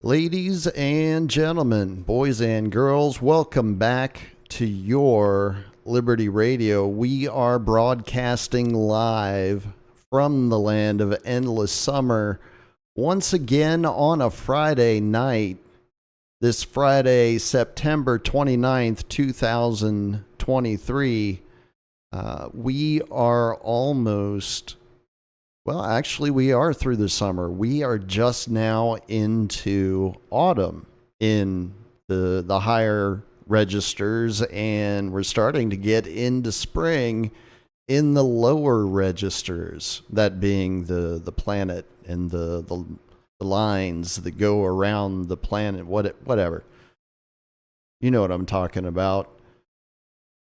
Ladies and gentlemen, boys and girls, welcome back to your Liberty Radio. We are broadcasting live from the land of endless summer once again on a Friday night. This Friday, September 29th, 2023. We are almost Well, actually, we are through the summer. We are just now into autumn in the higher registers, and we're starting to get into spring in the lower registers. That being the planet and the lines that go around the planet. Whatever. You know what I'm talking about.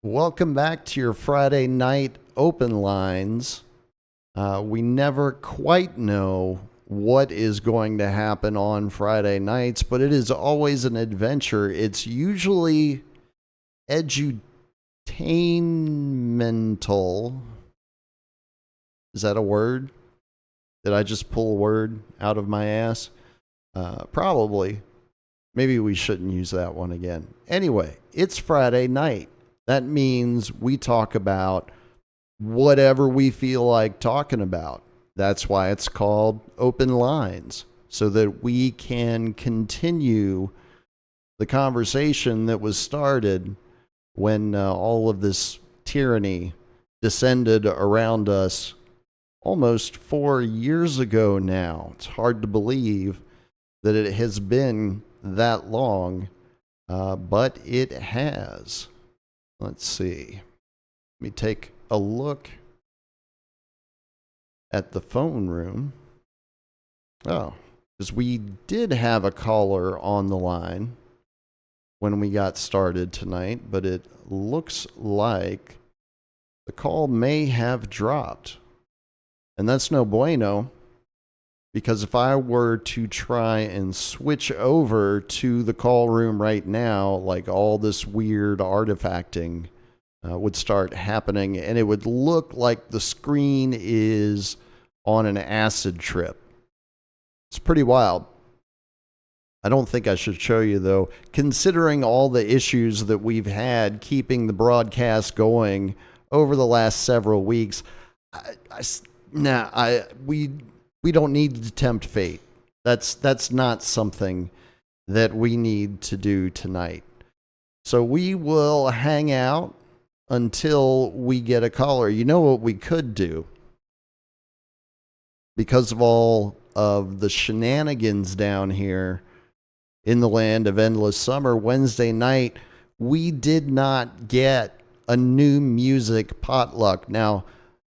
Welcome back to your Friday night open lines. We never quite know what is going to happen on Friday nights, but it is always an adventure. It's usually edutainmental. Is that a word? Did I just pull a word out of my ass? Probably. Maybe we shouldn't use that one again. Anyway, it's Friday night. That means we talk about whatever we feel like talking about. That's why it's called Open Lines, so that we can continue the conversation that was started when all of this tyranny descended around us almost 4 years ago now. It's hard to believe that it has been that long, but it has. Let's see. Let me take a look at the phone room. Oh, because we did have a caller on the line when we got started tonight, but it looks like the call may have dropped. And that's no bueno, because if I were to try and switch over to the call room right now, like all this weird artifacting would start happening, and it would look like the screen is on an acid trip. It's pretty wild. I don't think I should show you, though, considering all the issues that we've had keeping the broadcast going over the last several weeks. We don't need to tempt fate. That's not something that we need to do tonight. So we will hang out until we get a caller. You know what we could do? Because of all of the shenanigans down here in the land of endless summer, Wednesday night, we did not get a new music potluck. Now,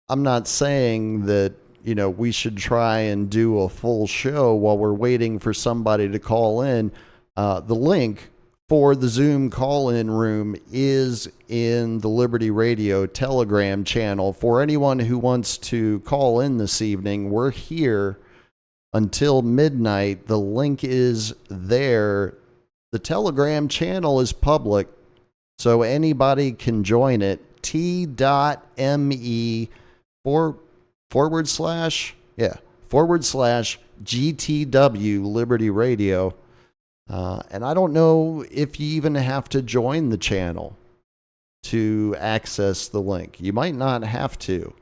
I'm not saying that, we should try and do a full show while we're waiting for somebody to call in. The link for the Zoom call-in room is in the Liberty Radio Telegram channel. For anyone who wants to call in this evening, we're here until midnight. The link is there. The Telegram channel is public, so anybody can join it. T.me forward slash GTW Liberty Radio. And I don't know if you even have to join the channel to access the link. You might not have to.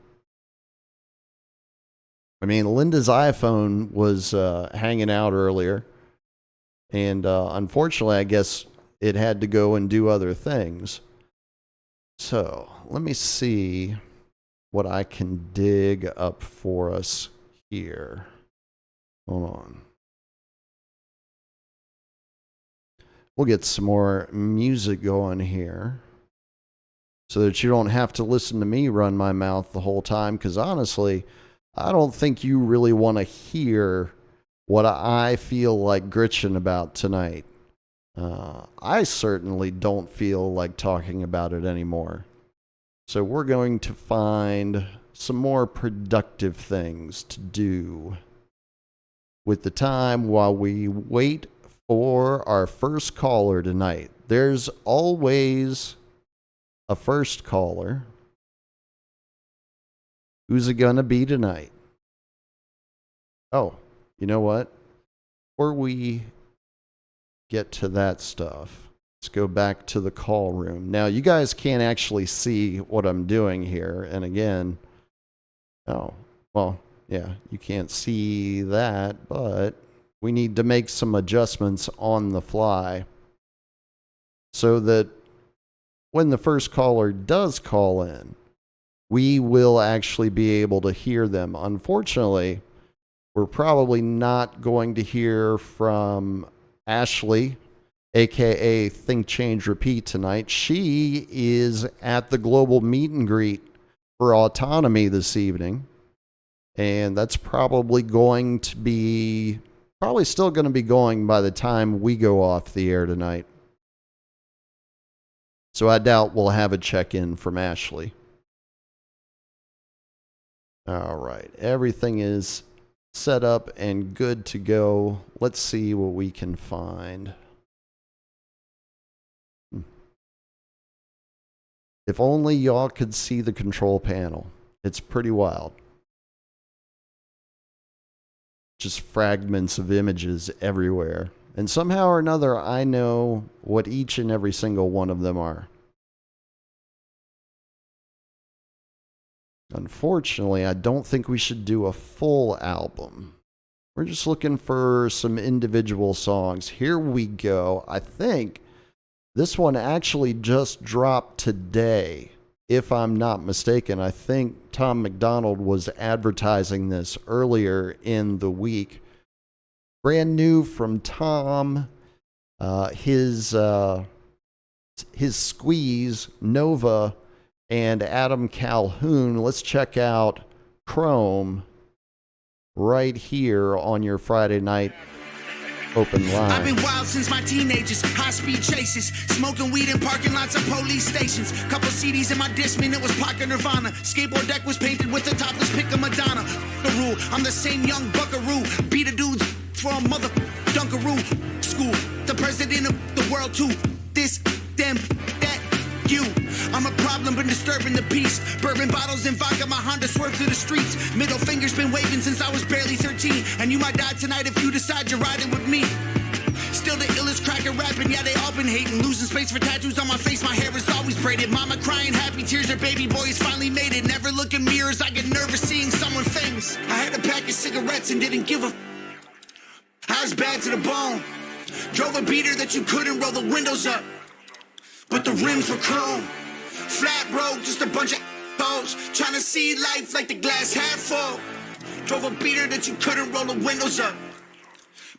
I mean, Linda's iPhone was hanging out earlier, and unfortunately, I guess it had to go and do other things. So let me see what I can dig up for us here. Hold on. We'll get some more music going here so that you don't have to listen to me run my mouth the whole time, because honestly, I don't think you really want to hear what I feel like gritching about tonight. I certainly don't feel like talking about it anymore. So we're going to find some more productive things to do with the time while we wait for our first caller tonight. There's always a first caller. Who's it gonna be tonight? Oh, you know what? Before we get to that stuff. Let's go back to the call room. Now, you guys can't actually see what I'm doing here. And again, oh, well, yeah, you can't see that, but we need to make some adjustments on the fly so that when the first caller does call in, we will actually be able to hear them. Unfortunately, we're probably not going to hear from Ashley, aka Think Change Repeat, tonight. She is at the global meet and greet for autonomy this evening. And that's probably still going to be going by the time we go off the air tonight. So I doubt we'll have a check-in from Ashley. All right, everything is set up and good to go. Let's see what we can find. If only y'all could see the control panel. It's pretty wild. Just fragments of images everywhere. And somehow or another, I know what each and every single one of them are. Unfortunately, I don't think we should do a full album. We're just looking for some individual songs. Here we go. I think this one actually just dropped today, if I'm not mistaken. I think Tom McDonald was advertising this earlier in the week. Brand new from Tom. His Squeeze, Nova, and Adam Calhoun. Let's check out Chrome right here on your Friday night open line. I've been wild since my teenagers, high-speed chases, smoking weed in parking lots of police stations. Couple CDs in my Discman, it was Parker Nirvana. Skateboard deck was painted with the topless pick of Madonna. The rule, I'm the same young buckaroo. Beat a dudes for a mother dunkaroo. School, the president of the world too. This, them, that, you. I'm a problem, been disturbing the peace. Bourbon bottles and vodka, my Honda swerved through the streets. Middle finger's been waving since I was barely 13. And you might die tonight if you decide you're riding with me. Still the illest cracker rapping, yeah, they all been hating. Losing space for tattoos on my face, my hair is always braided. Mama crying, happy tears, her baby boy has finally made it. Never look in mirrors, I get nervous seeing someone famous. I had a pack of cigarettes and didn't give a I was bad to the bone. Drove a beater that you couldn't roll the windows up, but the rims were chrome. Flat road, just a bunch of hoes trying to see life like the glass half full. Drove a beater that you couldn't roll the windows up,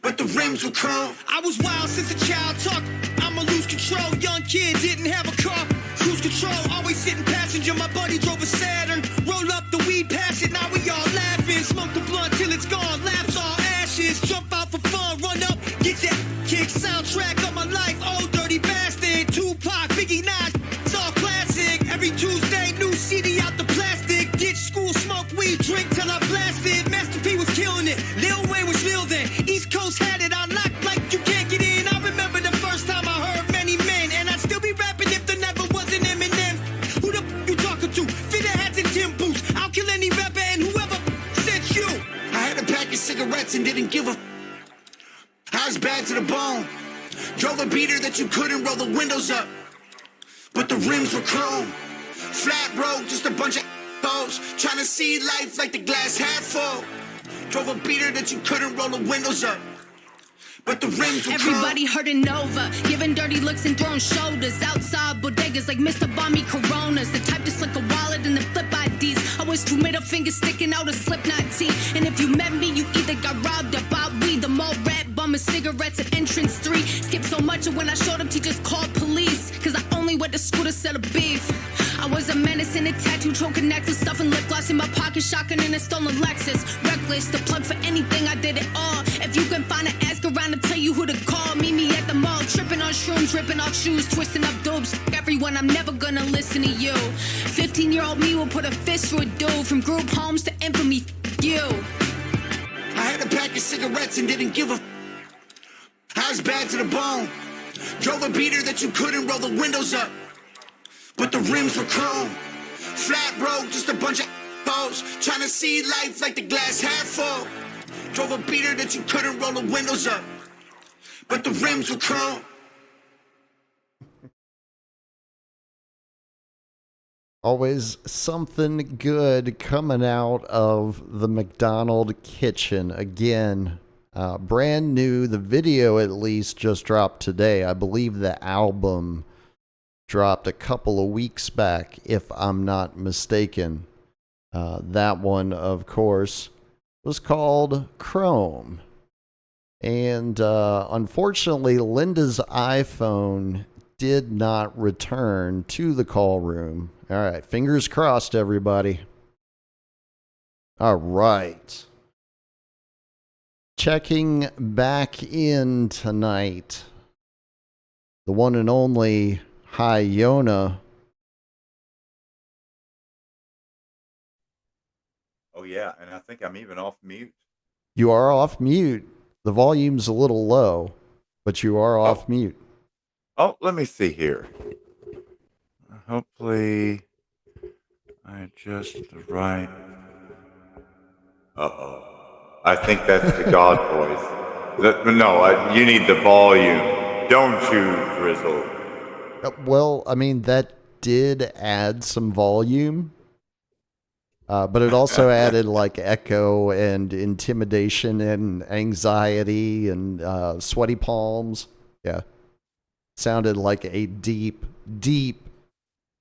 but the rims were chrome. I was wild since a child, talk, I'ma lose control. Young kid, didn't have a car, cruise control, always sitting passenger. My buddy drove a Saturn, roll up the weed, pass it, now we all laughing. Smoke the blunt till it's gone, laps all ashes. Jump out for fun, run up, get that kick. Soundtrack of my life, old dirty bastard. Tupac, Biggie, Nas, it's all classic. Every Tuesday, new CD out the plastic. Ditch school, smoke weed, drink till I blasted. Master P was killing it, Lil Wayne was real then. East Coast had it unlocked like you can't get in. I remember the first time I heard Many Men, and I'd still be rapping if there never was an Eminem. Who the you talking to? Fitter hats and Tim boots. I'll kill any rapper and whoever sent you. I had a pack of cigarettes and didn't give a I was bad to the bone. Drove a beater that you couldn't roll the windows up, but the rims were chrome. Flat road, just a bunch of hoes trying to see life like the glass half full. Drove a beater that you couldn't roll the windows up, but the rims were Everybody hurting Nova, giving dirty looks and throwing shoulders. Outside bodegas like Mr. Bomby Coronas. The type to slick a wallet and then flip IDs. Always two middle fingers sticking out a Slipknot tee. And if you met me, you either got robbed or bought weed. The mall rat, bumming cigarettes at entrance 3. Skipped so much and when I showed up, teachers called police. Cause I only went to school to sell a beef. I was a menace in a tattoo, choking necklace, stuffing lip gloss in my pocket, shotgun in a stolen Lexus. Reckless, the plug for anything, I did it all. If you can find an ask around to tell you who to call, meet me at the mall, tripping on shrooms, ripping off shoes, twisting up dopes. Everyone, I'm never gonna listen to you. 15-year-old me will put a fist through a dude, from group homes to infamy. You. I had a pack of cigarettes and didn't give a I was bad to the bone. Drove a beater that you couldn't roll the windows up, but the rims were chrome. Flat road, just a bunch of hoes trying to see life like the glass half full. Drove a beater that you couldn't roll the windows up, but the rims were chrome. Always something good coming out of the McDonald kitchen. Again, brand new. The video, at least, just dropped today. I believe the album dropped a couple of weeks back, if I'm not mistaken. That one, of course, was called Chrome. And unfortunately, Linda's iPhone did not return to the call room. All right, fingers crossed, everybody. All right. Checking back in tonight. The one and only Hyona. Oh, yeah, and I think I'm even off mute. You are off mute. The volume's a little low, but you are off mute. Oh, let me see here. Hopefully, I adjust the right. Uh-oh. I think that's the God voice. No, you need the volume. Don't you, Drizzle? Well, I mean, that did add some volume, but it also added like echo and intimidation and anxiety and sweaty palms. Yeah. Sounded like a deep, deep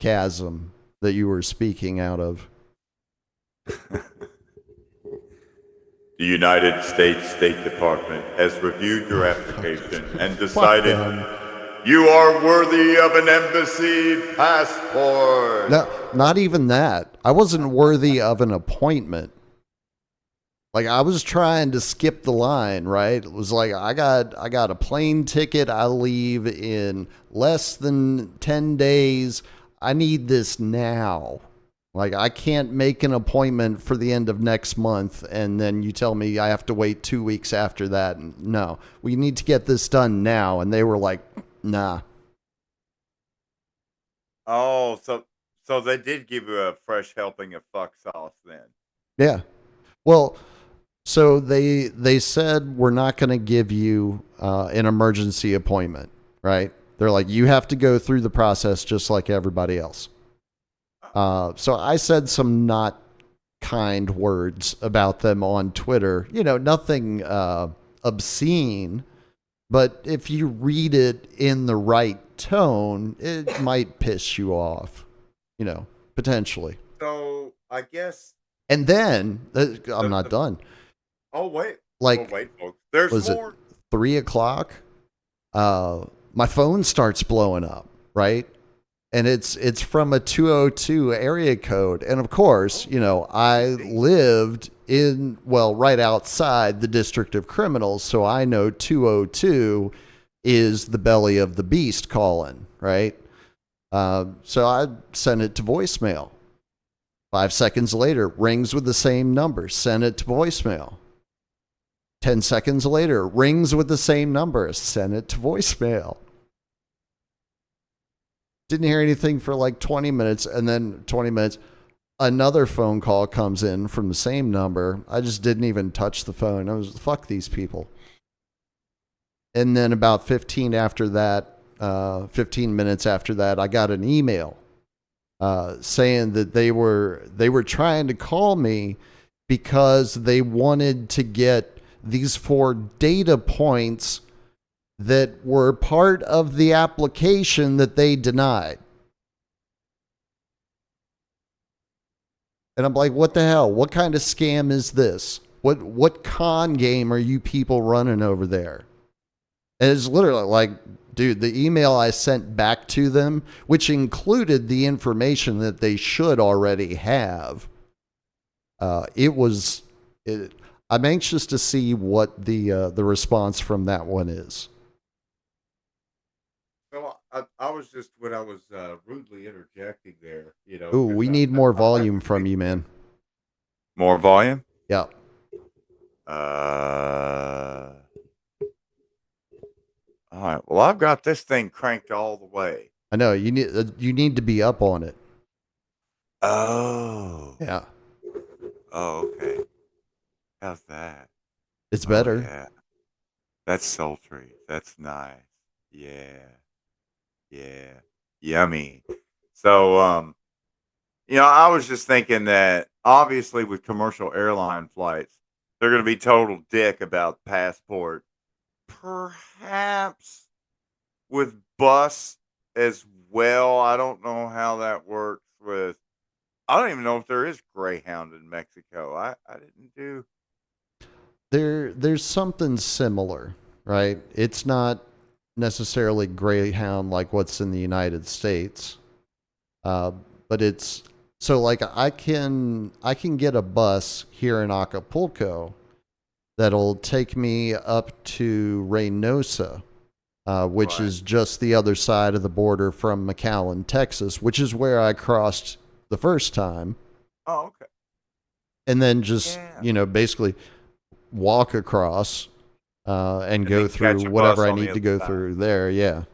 chasm that you were speaking out of. The United States State Department has reviewed your application and decided you are worthy of an embassy passport. No, not even that. I wasn't worthy of an appointment. Like, I was trying to skip the line, right? It was like, I got a plane ticket. I leave in less than 10 days. I need this now. Like, I can't make an appointment for the end of next month, and then you tell me I have to wait 2 weeks after that. No, we need to get this done now. And they were like, nah. Oh, so they did give you a fresh helping of fuck sauce then. Yeah. Well, so they said we're not going to give you an emergency appointment, right? They're like, you have to go through the process just like everybody else. So I said some not kind words about them on Twitter. You know, nothing obscene, but if you read it in the right tone, it might piss you off, you know, potentially. So I guess. And then I'm not done. Oh wait, like, wait, folks. There's more. It 3:00? My phone starts blowing up, right? And it's from a 202 area code. And of course, you know, I lived right outside the District of Criminals, so I know 202 is the belly of the beast calling, right? So I sent it to voicemail. 5 seconds later, rings with the same number, sent it to voicemail. 10 seconds later, rings with the same number, sent it to voicemail. Didn't hear anything for like 20 minutes, and then 20 minutes, another phone call comes in from the same number. I just didn't even touch the phone. I was, fuck these people. And then about 15 minutes after that, I got an email saying that they were trying to call me because they wanted to get these 4 data points that were part of the application that they denied. And I'm like, what the hell? What kind of scam is this? What con game are you people running over there? And it's literally like, dude, the email I sent back to them, which included the information that they should already have, I'm anxious to see what the response from that one is. So I was just, when I was rudely interjecting there, you know. Ooh, we need more volume from you, man. More volume? Yeah. All right. Well, I've got this thing cranked all the way. I know you need to be up on it. Oh. Yeah. Oh, okay. How's that? It's better. Yeah. That's sultry. That's nice. Yeah. Yeah. Yummy. So, I was just thinking that obviously with commercial airline flights, they're going to be total dick about passport. Perhaps with bus as well. I don't know how that works with. I don't even know if there is Greyhound in Mexico. I didn't do. There's something similar, right? It's not necessarily Greyhound like what's in the United States, uh, but it's so like I can get a bus here in Acapulco that'll take me up to Reynosa, which Right. is just the other side of the border from McAllen, Texas, which is where I crossed the first time, Oh, okay. and then just Yeah. basically walk across and And go then through catch a bus whatever I on the need to other go side. through there. Yeah.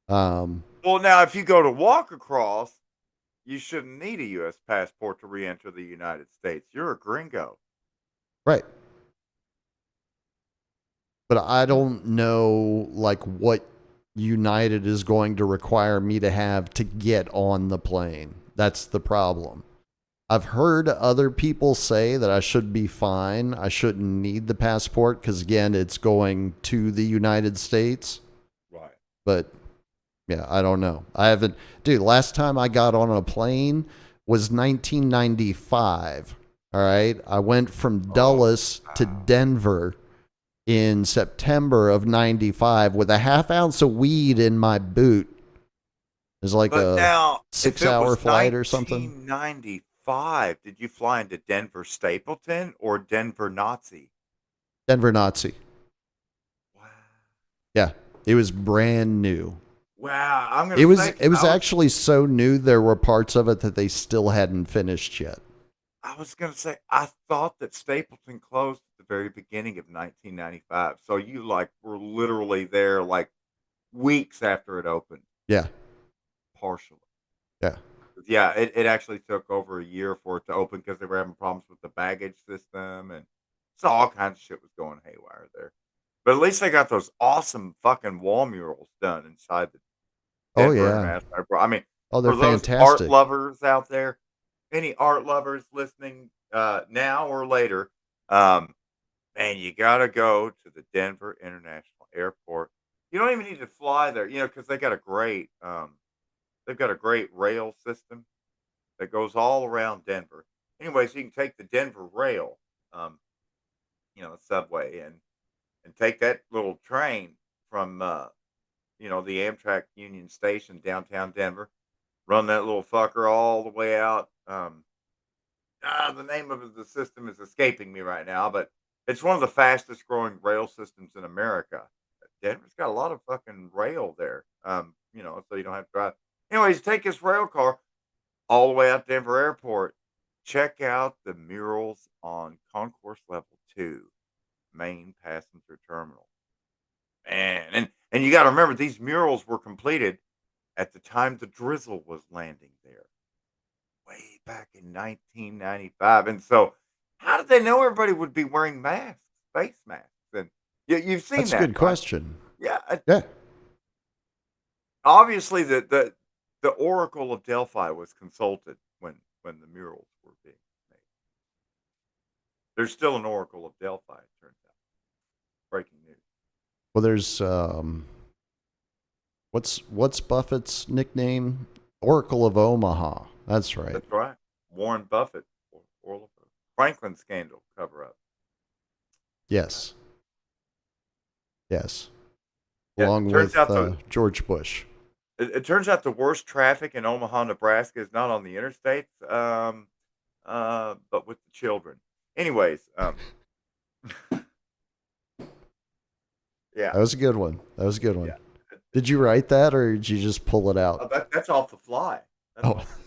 Um, Well, now if you go to walk across, you shouldn't need a U.S. passport to re-enter the United States. You're a gringo. right. But I Hmm. don't know like what United is going to require me to have to get on the plane. That's the problem. I've heard other people say that I should be fine. I shouldn't need the passport because, again, it's going to the United States. Right. But yeah, I don't know. I haven't, dude, last time I got on a plane was 1995. All right. I went from Oh, Dulles to wow. Denver in September of 95 with a half ounce of weed in my boot. It was like But a now, if 6 it hour was flight or something. 1995, did you fly into Denver Stapleton or Denver Nazi? Denver Nazi. Wow. Yeah. It was brand new. Wow. I'm gonna It was say it because was actually so new there were parts of it that they still hadn't finished yet. I was gonna say I thought that Stapleton closed at the very beginning of 1995. So you like were literally there like weeks after it opened, Yeah. partially. Yeah. Yeah, it actually took over a year for it to open because they were having problems with the baggage system and so all kinds of shit was going haywire there. But at least they got those awesome fucking wall murals done inside the Oh Denver yeah. International Airport. I mean, Oh, they're for those art fantastic. lovers out there, any art lovers listening now or later, um, man, you gotta go to the Denver International Airport. You don't even need to fly there, because they've got a great rail system that goes all around Denver. Anyways, you can take the Denver rail, um, subway, and take that little train from the Amtrak Union Station downtown Denver. Run that little fucker all the way out. The name of the system is escaping me right now, but it's one of the fastest growing rail systems in America. Denver's got a lot of fucking rail there. So you don't have to drive. Anyways, take this rail car all the way out to Denver Airport. Check out the murals on Concourse Level 2, main passenger terminal. Man, and you got to remember these murals were completed at the time the drizzle was landing there, way back in 1995. And so, how did they know everybody would be wearing masks, face masks? And you've seen That's a that, good right? question. Yeah. Yeah. Obviously, the Oracle of Delphi was consulted when the murals were being made. There's still an Oracle of Delphi, it turns out. Breaking news. Well, there's what's Buffett's nickname? Oracle of Omaha. That's right. That's right. Warren Buffett, or Franklin scandal cover up. Yes. Yes. Yeah, it Along turns with out the George Bush. it turns out the worst traffic in Omaha, Nebraska is not on the interstates, but with the children. Anyways, yeah, That was a good one. That was a good one. yeah. Did you write that or did you just pull it out? That's off the fly. That's Oh, off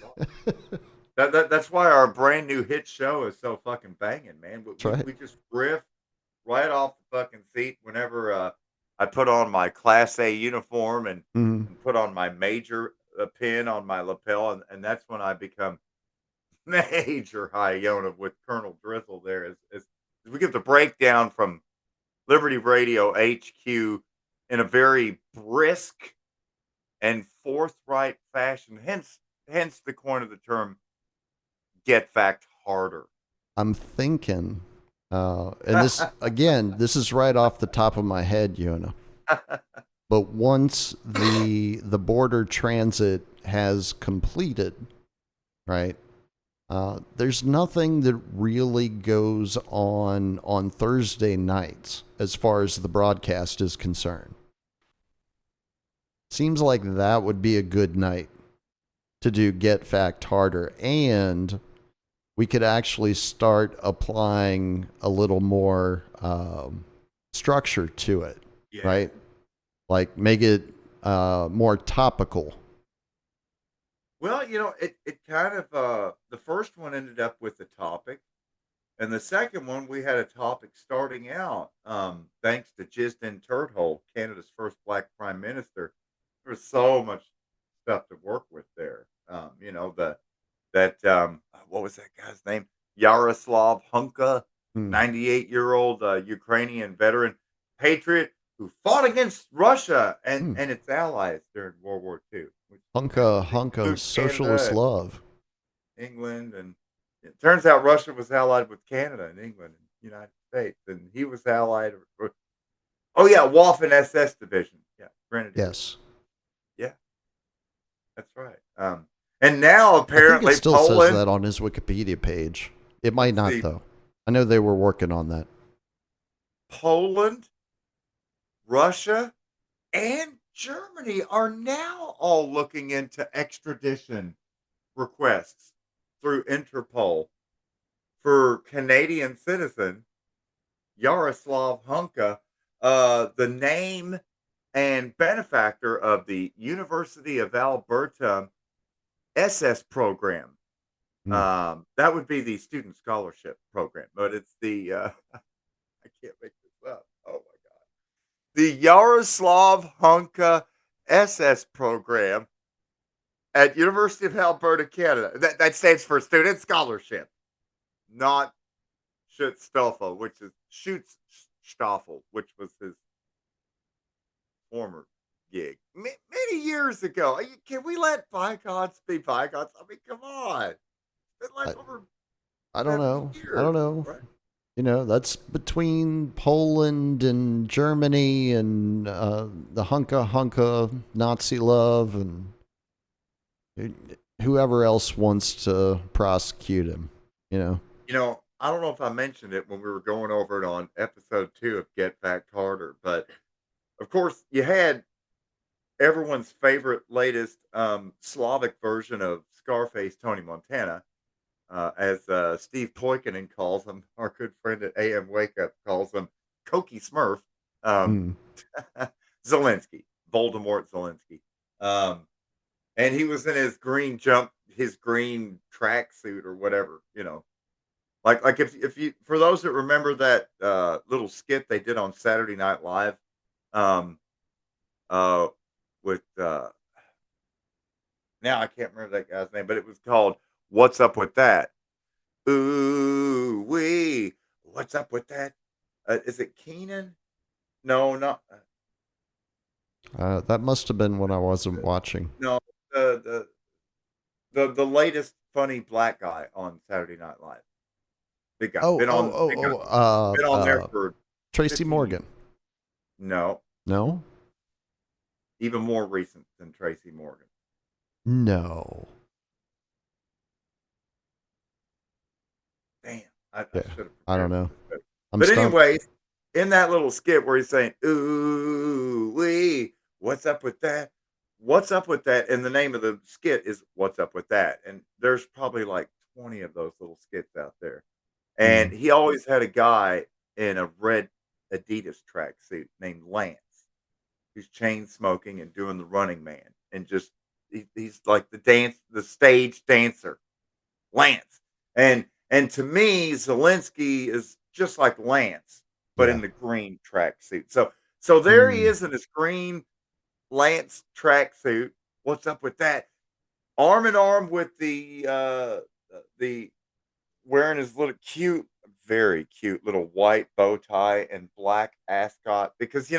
the fly. That's why our brand new hit show is so fucking banging, man. We, that's we, right. we just riff right off the fucking seat whenever I put on my Class A uniform and, Mhm. and put on my major pin on my lapel, and that's when I become major Hyona with Colonel Drizzle there. As we give the breakdown from Liberty Radio HQ in a very brisk and forthright fashion. Hence the coin of the term "get fact harder." I'm thinking, and this again, this is right off the top of my head, Yuna. But once the border transit has completed, right? There's nothing that really goes on Thursday nights as far as the broadcast is concerned. Seems like that would be a good night to do Get Fact Harder, and we could actually start applying a little more structure to it, Yeah. right? Like make it more topical. Well, it kind of the first one ended up with the topic, and the second one we had a topic starting out. Thanks to Jisden Turthole, Canada's first Black Prime Minister, there was so much stuff to work with there. The that what was that guy's name? Yaroslav Hunka, Hmm. 98-year-old Ukrainian veteran patriot who fought against Russia and its allies during World War II, which Hunka, would hunka, include socialist Canada, love. England, and it turns out Russia was allied with Canada and England and the United States, and he was allied. Oh yeah, Waffen SS Division, yeah, Grenadiers, Yes. yeah, that's right. And now I think it apparently still says Poland. that on his Wikipedia page. It might Let's not, see, though. I know they were working on that. Poland, Russia, and Germany are now all looking into extradition requests through Interpol for Canadian citizen Yaroslav Hunka, the name and benefactor of the University of Alberta SS program. Hmm. That would be the student scholarship program, but it's the I can't make this up. Oh my god, the Yaroslav Hunka SS program at University of Alberta, Canada. That stands for student scholarship, not Schutzstaffel, which is Schutzstaffel, which was his former gig many years ago. Can we let bygones be bygones? I mean, come on. It's been I, like over I don't 70 know. I years, don't know. right? That's between Poland and Germany and the hunka Nazi love and whoever else wants to prosecute him. You know. I don't know if I mentioned it when we were going over it on episode 2 of Get Back Carter, but of course, you had everyone's favorite latest Slavic version of Scarface, Tony Montana, as Steve Toykinen calls him, our good friend at AM Wake Up calls him, Koki Smurf, um, Hmm. Zelensky, Voldemort Zelensky. Um, and he was in his green tracksuit or whatever, Like if you for those that remember that little skit they did on Saturday Night Live, um, uh, with now I can't remember that guy's name, but it was called "What's Up with That." Ooh wee, what's up with that? Is it Keenan? No, not That must have been when I wasn't watching. no. The the latest funny black guy on Saturday Night Live. Big guy. Oh, oh, oh, Big guy. oh. Been on there for Tracy 15 years. Morgan. No, No, even more recent than Tracy Morgan. no. Damn, I Yeah, should have I don't prepared know. for this. I'm But stumped. anyways, in that little skit where he's saying, "Ooh wee, what's up with that? What's up with that?" And the name of the skit is "What's Up with That?" And there's probably like 20 of those little skits out there. And Mm, he always had a guy in a red Adidas tracksuit named Lance who's chain smoking and doing the Running Man, and just he's like the stage dancer, Lance. And to me, Zelensky is just like Lance, but yeah. in the green tracksuit. So there he Mm, is in his green Lance tracksuit. What's up with that? Arm in arm with the wearing his little cute very cute little white bow tie and black ascot because,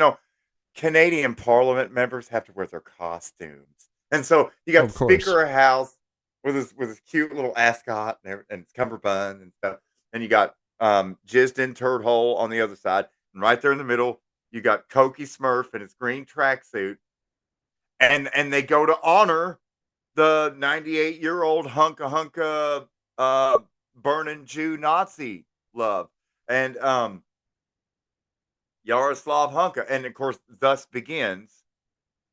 Canadian Parliament members have to wear their costumes. And so you got Of the course. Speaker of House with his cute little ascot and his cummerbund and stuff. And you got jizzed in turd hole on the other side. And right there in the middle, you got Cokie Smurf in his green tracksuit. And they go to honor the 98-year-old hunka uh burning Jew Nazi love. And Yaroslav Hunka. And of course, thus begins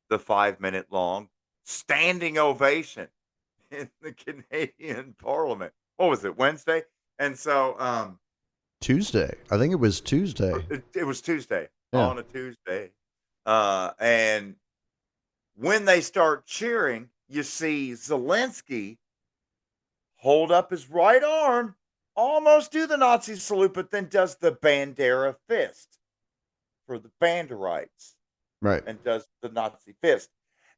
the 5 minute long standing ovation in the Canadian Parliament. What was it, Wednesday? And so Tuesday. I think it was Tuesday. it was Tuesday, Yeah. on a Tuesday. And when they start cheering, you see Zelensky hold up his right arm, almost do the Nazi salute, but then does the Bandera fist for the Banderites Right. and does the Nazi fist.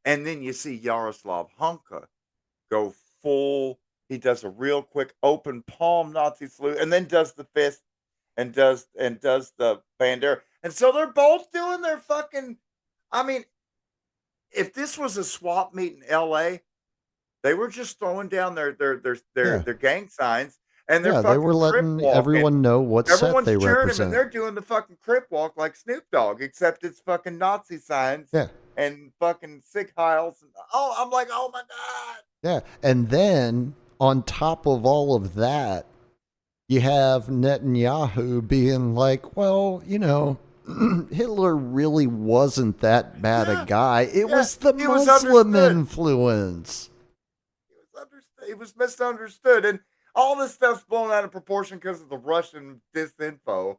And then you see Yaroslav Hunka go full. He does a real quick open palm Nazi salute, and then does the fist and does the Bandera. And so they're both doing their fucking. I mean, if this was a swap meet in L.A., they were just throwing down Yeah. their gang signs and they're Yeah, they were fucking crip letting walking. everyone know what set Everyone's they cheering him, and represent. they're doing the fucking crip walk like Snoop Dogg, except it's fucking Nazi signs Yeah. and fucking sick Heils. And, I'm like, oh my god. Yeah. And then on top of all of that, you have Netanyahu being like, well, Hitler really wasn't that bad a Yeah, guy. It yeah. was the He was Muslim understood. influence. He was misunderstood, and all this stuff's blown out of proportion because of the Russian disinfo.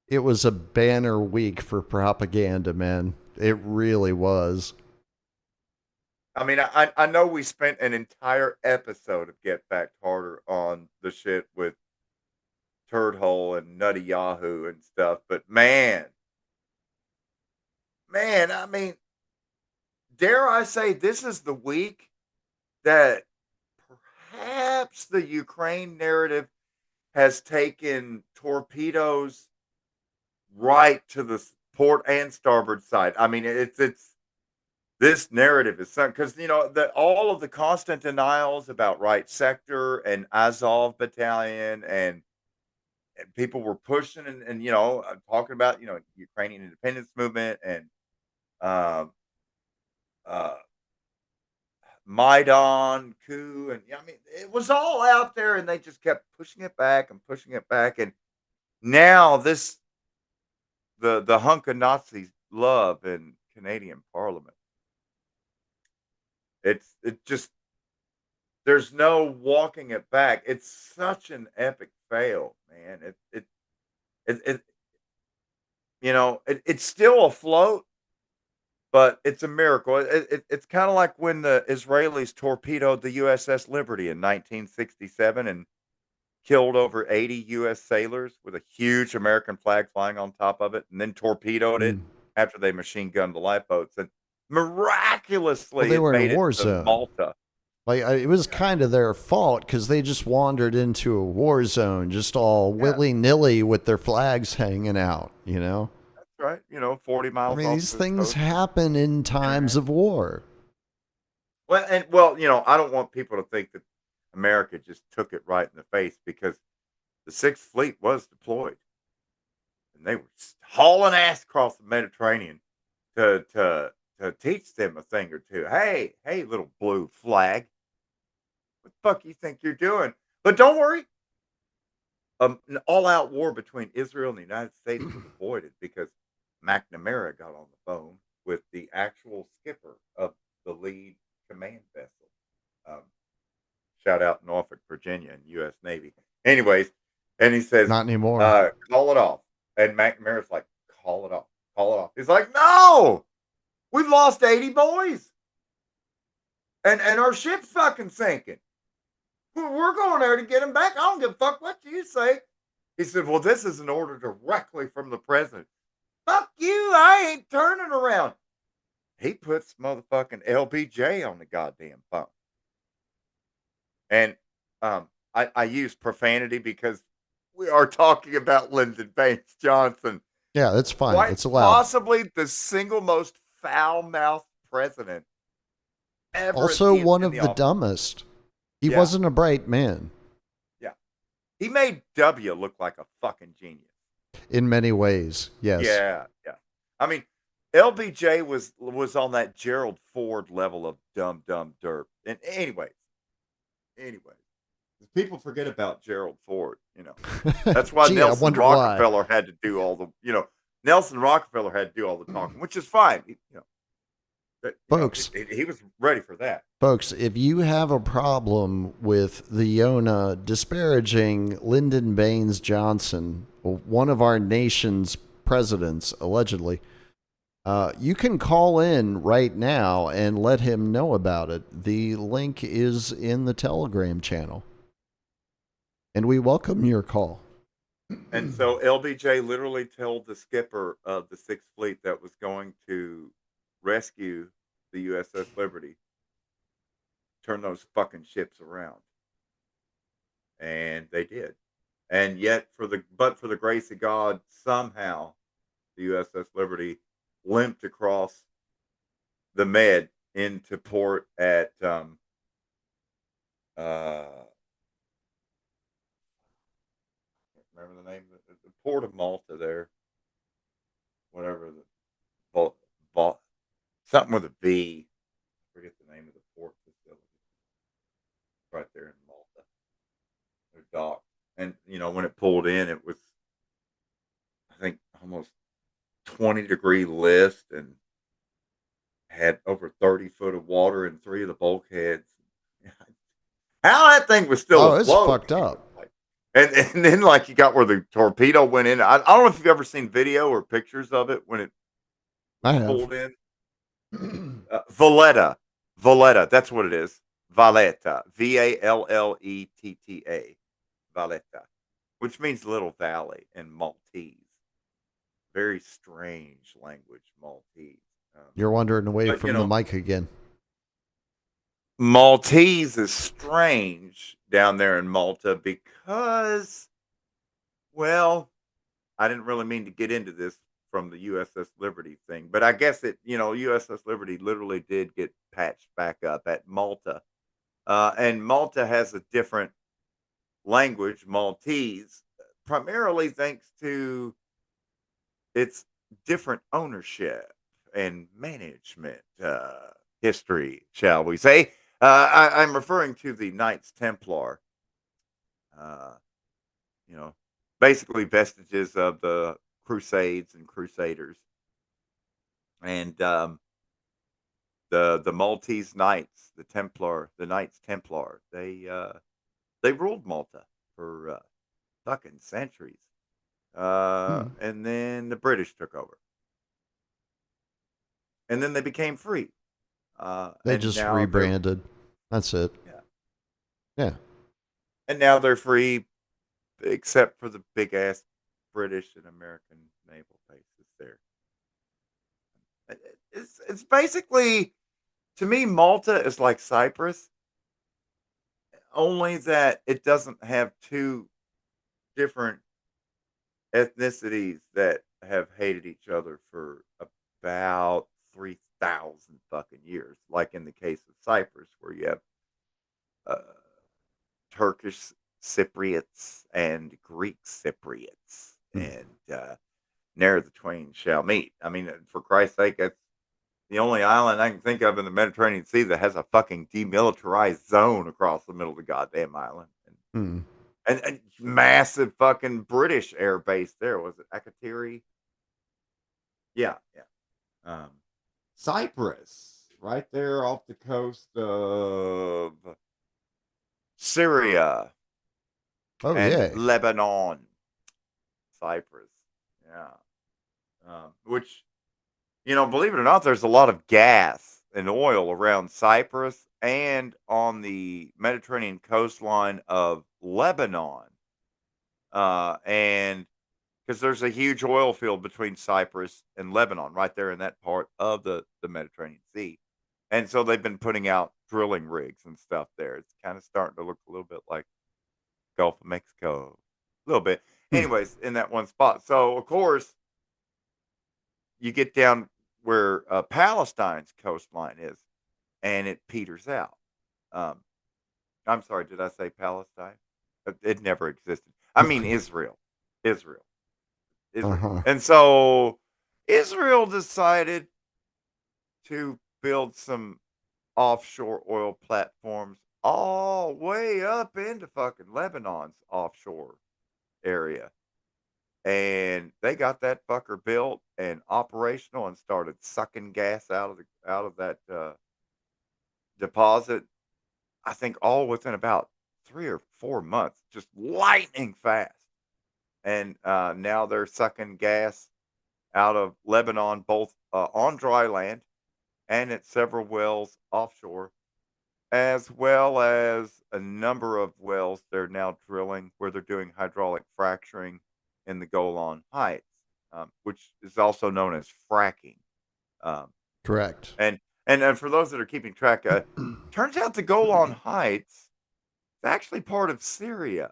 It was a banner week for propaganda, man. It really was. I mean, I know we spent an entire episode of Get Back Harder on the shit with Turd Hole and Nutty Yahoo and stuff, but man, I mean, dare I say this is the week that perhaps the Ukraine narrative has taken torpedoes right to the port and starboard side. I mean, it's this narrative is something because that all of the constant denials about right sector and Azov battalion and people were pushing and talking about Ukrainian independence movement and um, uh, Maidan coup and I mean it was all out there and they just kept pushing it back and pushing it back and now this the hunk of Nazis love in Canadian Parliament. It just there's no walking it back. It's such an epic fail, man. It it's still afloat, but it's a miracle. It's kind of like when the Israelis torpedoed the USS Liberty in 1967 and killed over 80 U.S. sailors with a huge American flag flying on top of it, and then torpedoed it Mm. after they machine gunned the lifeboats. And Well, miraculously, they it were in a made it war to zone. Malta. It was Yeah, kind of their fault because they just wandered into a war zone, just all yeah, willy nilly with their flags hanging out. that's right. 40 I miles mean, off these the things coast. happen in times of war. I don't want people to think that America just took it right in the face because the Sixth Fleet was deployed and they were hauling ass across the Mediterranean to teach them a thing or two. Hey, little blue flag, what the fuck you think you're doing? But don't worry, an all-out war between Israel and the United States was avoided because McNamara got on the phone with the actual skipper of the lead command vessel. Um, Shout out Norfolk, Virginia, and U.S. Navy. Anyways, and he says, Not anymore. "Call it off." And McNamara's like, "Call it off, call it off." He's like, "No, we've lost 80 boys, and our ship's fucking sinking. We're going there to get them back. I don't give a fuck what you say." He said, "Well, this is an order directly from the president." Fuck you! I ain't turning around. He puts motherfucking LBJ on the goddamn phone. And I use profanity because we are talking about Lyndon Baines Johnson, Yeah, that's fine. quite It's allowed. possibly the single most foul-mouthed president ever Also, one in of the the office. dumbest. He Yeah, wasn't a bright man yeah. He made W look like a fucking genius. in many ways. Yes. Yeah, yeah. I mean, LBJ was on that Gerald Ford level of dumb, dumb derp. And anyways, people forget about Gerald Ford. That's why Gee, I Nelson wonder why. Rockefeller had to do all the. Nelson Rockefeller had to do all the talking, which is fine. But Folks, he was ready for that. Folks, if you have a problem with the Yona disparaging Lyndon Baines Johnson, one of our nation's presidents, allegedly, you can call in right now and let him know about it. The link is in the Telegram channel. And we welcome your call. And so LBJ literally told the skipper of the Sixth Fleet that was going to rescue the USS Liberty, turn those fucking ships around. And they did. And yet for the grace of God, somehow the USS Liberty limped across the Med into port at remember the name of the port of Malta there, whatever the Vol, Vol, something with a V. I forget the name of the port facility. Right there in Malta. Their dock. And when it pulled in, it was I think almost 20-degree list and had over 30 foot of water in three of the bulkheads. How that thing was still Oh, it's afloat. fucked up. And then like you got where the torpedo went in. I don't know if you've ever seen video or pictures of it when it I have. pulled in. Valletta. Valletta. That's what it is. Valletta. Valletta. Valletta. Which means little valley in Maltese. Very strange language, Maltese. You're wandering away But from the mic again. Maltese is strange down there in Malta because, well, I didn't really mean to get into this from the USS Liberty thing, but I guess USS Liberty literally did get patched back up at Malta. And Malta has a different language, Maltese, primarily thanks to its different ownership and management history, shall we say. I'm referring to the Knights Templar, uh, you know, basically vestiges of the Crusades and Crusaders. And the Maltese Knights, the Knights Templar, they ruled Malta for fucking centuries. And then the British took over. And then they became free. They And just now they're rebranded. That's it. yeah. Yeah. And now they're free except for the big ass British and American naval bases there. It's basically, to me, Malta is like Cyprus, only that it doesn't have two different ethnicities that have hated each other for about 3,000 fucking years, like in the case of Cyprus, where you have uh, Turkish Cypriots and Greek Cypriots, and ne'er the twain shall meet. I mean, for Christ's sake, that's the only island I can think of in the Mediterranean Sea that has a fucking demilitarized zone across the middle of the goddamn island. Hmm. And massive fucking British air base there. Was it Akatiri? Yeah, yeah. Cyprus, right there off the coast of Syria Oh, and yeah. Lebanon. Cyprus. Yeah. Which, believe it or not, there's a lot of gas and oil around Cyprus and on the Mediterranean coastline of Lebanon. And because there's a huge oil field between Cyprus and Lebanon, right there in that part of the Mediterranean Sea. And so they've been putting out drilling rigs and stuff there. It's kind of starting to look a little bit like Gulf of Mexico. A little bit. Hmm. Anyways, in that one spot. So, of course, you get down where Palestine's coastline is, and it peters out. Um, I'm sorry, did I say Palestine? It never existed. I mean Israel. Israel. Israel. Uh-huh. And so Israel decided to build some offshore oil platforms all way up into fucking Lebanon's offshore area. And they got that fucker built and operational and started sucking gas out of that deposit. I think all within about 3 or 4 months, just lightning fast. And now they're sucking gas out of Lebanon, both on dry land and at several wells offshore, as well as a number of wells they're now drilling where they're doing hydraulic fracturing in the Golan Heights, which is also known as fracking. Um, Correct. and for those that are keeping track, turns out the Golan Heights is actually part of Syria,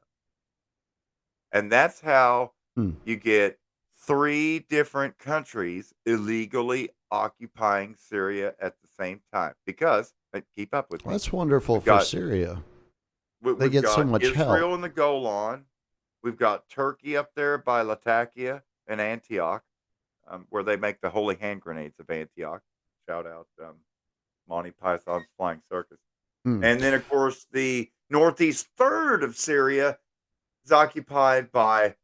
and that's how Hmm. you get three different countries illegally occupying Syria at the same time. Because keep up with Well, me, that's wonderful we've for got Syria. They we've get so got much help. Israel and the Golan, we've got Turkey up there by Latakia and Antioch, where they make the holy hand grenades of Antioch. Shout out Monty Python's Flying Circus. Hmm. And then, of course, the northeast third of Syria is occupied by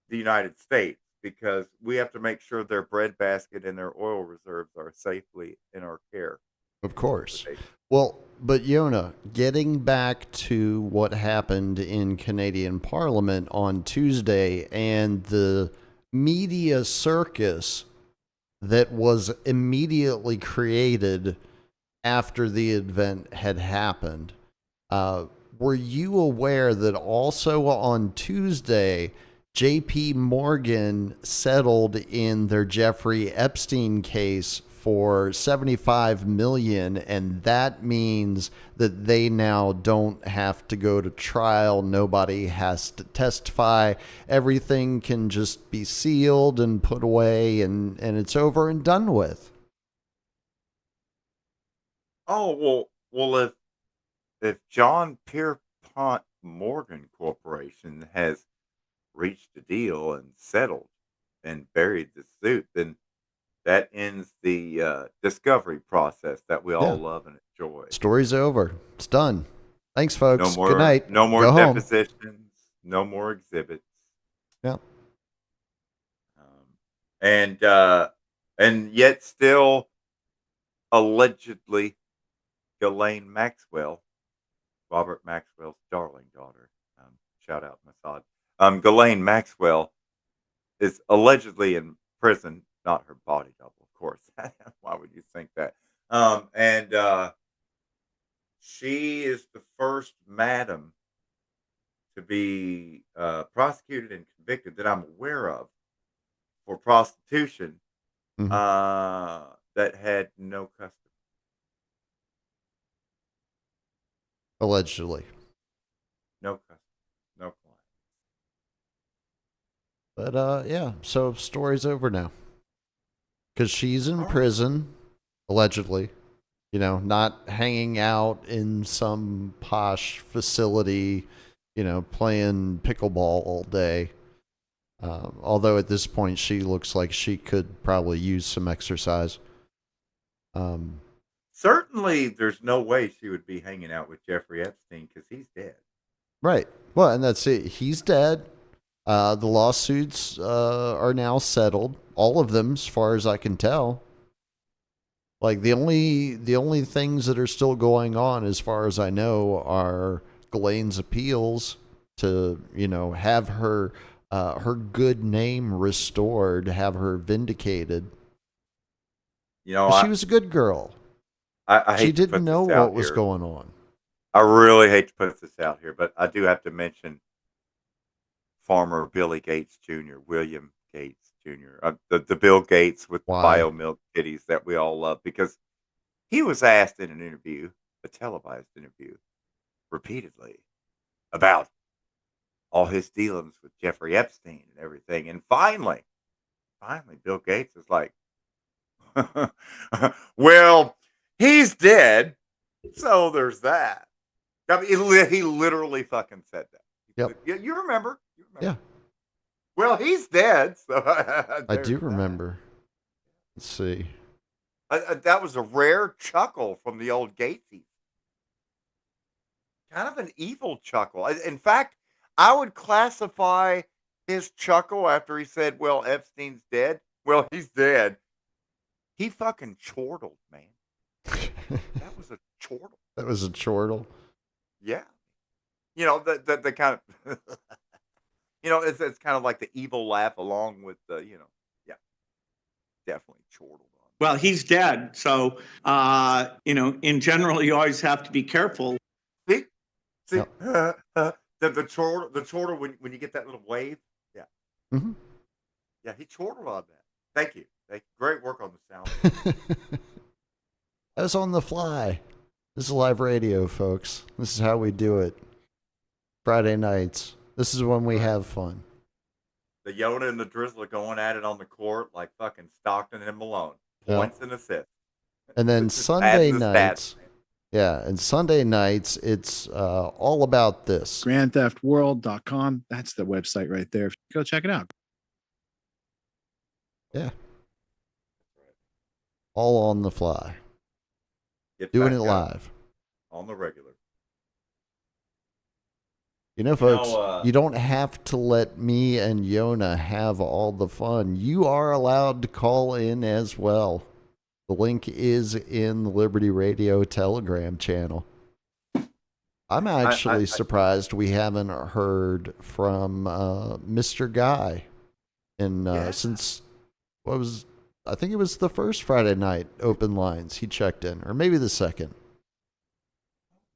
the United States because we have to make sure their breadbasket and their oil reserves are safely in our care. Of course. Well, but Yona, getting back to what happened in Canadian Parliament on Tuesday and the media circus that was immediately created after the event had happened. Uh, were you aware that also on Tuesday, JP Morgan settled in their Jeffrey Epstein case for 75 million, and that means that they now don't have to go to trial, nobody has to testify, everything can just be sealed and put away, and it's over and done with. Oh well, if John Pierpont Morgan Corporation has reached a deal and settled and buried the suit, then that ends the discovery process that we Yeah, all love and enjoy. story's over, it's done. Thanks No folks, good more, night, no more go home. depositions, no more exhibits, Yeah. um, and yet still allegedly, Ghislaine Maxwell, Robert Maxwell's darling daughter, shout out Mossad, Ghislaine Maxwell is allegedly in prison, not her body double, of course. Why would you think that? And she is the first madam to be prosecuted and convicted that I'm aware of for prostitution Mhm. that had no custody. Allegedly. No custody. No client. But yeah, so story's over now. Because she's in All right. prison, allegedly. You know, not hanging out in some posh facility, you know, playing pickleball all day. Although at this point, she looks like she could probably use some exercise. Um, Certainly, there's no way she would be hanging out with Jeffrey Epstein because he's dead. right. Well, and that's it. He's dead. The lawsuits are now settled. All of them, as far as I can tell. Like the only things that are still going on, as far as I know, are Ghislaine's appeals to have her good name restored, have her vindicated. You know, 'Cause she was a good girl. I She hate to didn't put know this what out was here. going on. I really hate to put this out here, but I do have to mention Farmer Billy Gates Jr., William Gates Jr., the Bill Gates with Why? bio milk kitties that we all love, because he was asked in an interview, a televised interview, repeatedly about all his dealings with Jeffrey Epstein and everything. And finally, Bill Gates is like, well, he's dead. So there's that. I mean, he literally fucking said that. Yep. You remember? Yeah, Well, he's dead. So I do there's that. remember. Let's see. That was a rare chuckle from the old Gatesies. Kind of an evil chuckle. In fact, I would classify his chuckle after he said, "Well, Epstein's dead." Well, he's dead. He fucking chortled, man. That was a chortle. That was a chortle. Yeah. The kind of it's kind of like the evil laugh along with the, yeah, definitely chortled on. Well, he's dead. So, in general, you always have to be careful. See, Yep. the chortle when you get that little wave. Yeah. Mm-hmm. Yeah, he chortled on that. Thank you. Great work on the sound. I was on the fly. This is live radio, folks. This is how we do it. Friday nights. This is when we have fun. The Yoda and the Drizzler going at it on the court like fucking Stockton and Malone. Points and assists. And then Just Sunday adding the nights. stats, man. Yeah, and Sunday nights, it's all about this. GrandTheftWorld.com. That's the website right there. Go check it out. Yeah. All on the fly. Get Doing back it up live. on the regular. You know, folks, you don't have to let me and Yona have all the fun. You are allowed to call in as well. The link is in the Liberty Radio Telegram channel. I'm actually surprised we haven't heard from Mr. Guy since I think it was the first Friday night open lines he checked in, or maybe the second.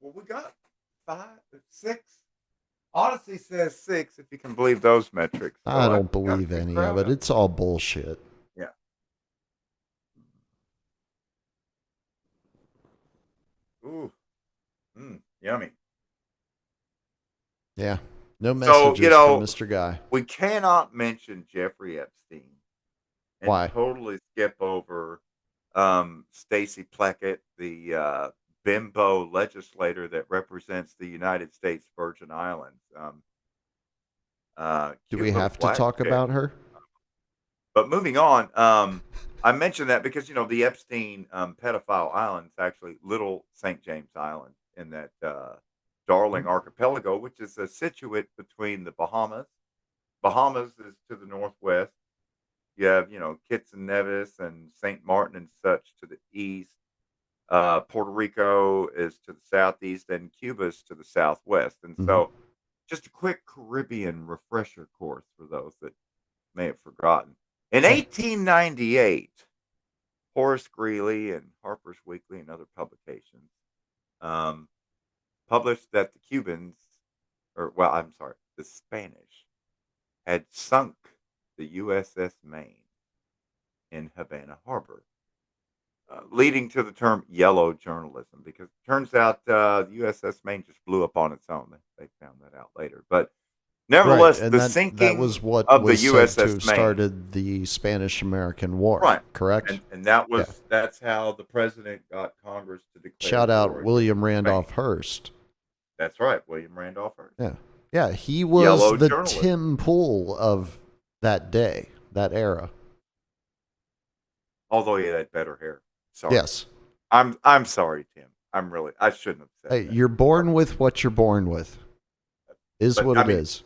Well, we got 5, 6. Odyssey says 6, if you can believe those metrics. So I don't believe any of it. It's all bullshit. Yeah. Ooh. Yummy. Yeah. No messages from Mr. Guy. We cannot mention Jeffrey Epstein and Why? totally skip over Stacy Pleckett, the bimbo legislator that represents the United States Virgin Islands. Do we have to talk about her? But moving on, I mentioned that because, the Epstein pedophile island is actually Little St. James Island in that darling archipelago, which is situate between the Bahamas. Bahamas is to the northwest. You have, Kitts and Nevis and St. Martin and such to the east. Puerto Rico is to the southeast, and Cuba is to the southwest. And so, just a quick Caribbean refresher course for those that may have forgotten. In 1898, Horace Greeley and Harper's Weekly and other publications published that the Spanish had sunk the USS Maine in Havana Harbor, leading to the term yellow journalism, because it turns out the USS Maine just blew up on its own. They found that out later. But nevertheless, and the sinking that was what of was the said USS to Maine have started the Spanish-American War, right? Correct? And that's how the president got Congress to declare. Shout out war William against Spain. Randolph Hearst. That's right, William Randolph Hearst. Yeah, he was Yellow the journalism. Tim Pool of that day, that era. Although he had better hair. Sorry. Yes. I'm sorry, Tim. I shouldn't have said Hey, that. you're born with what you're born with. Is what it is.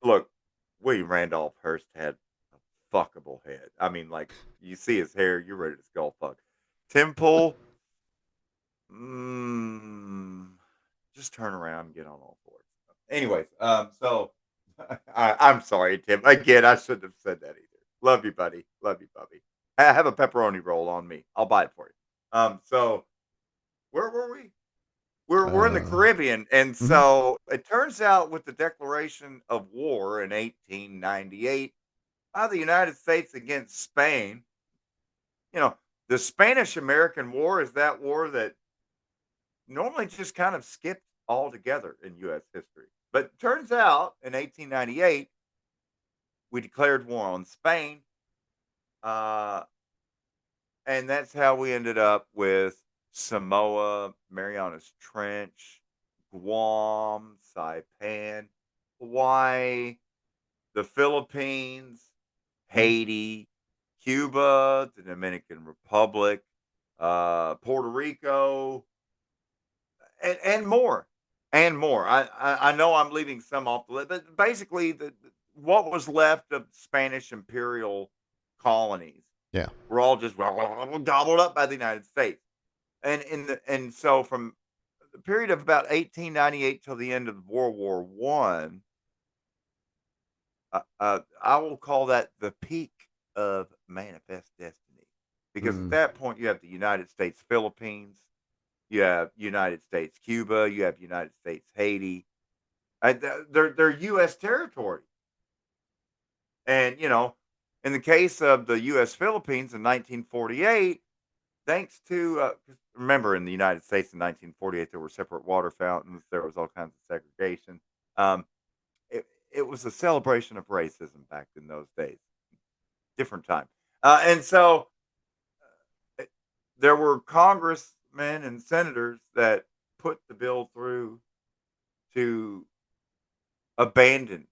Look, William Randolph Hearst had a fuckable head. I mean, like, you see his hair, you're ready to skull fuck. Tim Pool, just turn around and get on all fours. Anyways, so I'm sorry, Tim. Again, I shouldn't have said that either. Love you, buddy. Love you, Bubby. Have a pepperoni roll on me. I'll buy it for you. So where were we? We're in the Caribbean, and so it turns out with the declaration of war in 1898 by the United States against Spain, the Spanish-American War is that war that normally just kind of skipped altogether in U.S. history. But it turns out in 1898, we declared war on Spain. Uh, and that's how we ended up with Samoa, Marianas Trench, Guam, Saipan, Hawaii, the Philippines, Haiti, Cuba, the Dominican Republic, Puerto Rico, and more, and more. I know I'm leaving some off the list, but basically, what was left of Spanish imperial colonies Yeah. were all just gobbled up by the United States. And so from the period of about 1898 till the end of World War One, I will call that the peak of manifest destiny, because at Mm. that point you have the United States Philippines, you have United States Cuba, you have United States Haiti. They're U.S. territory, and in the case of the U.S. Philippines in 1948, thanks to remember in the United States in 1948 there were separate water fountains, there was all kinds of segregation. Um, it was a celebration of racism back in those days. Different time. And so uh, there were congressmen and senators that put the bill through to abandon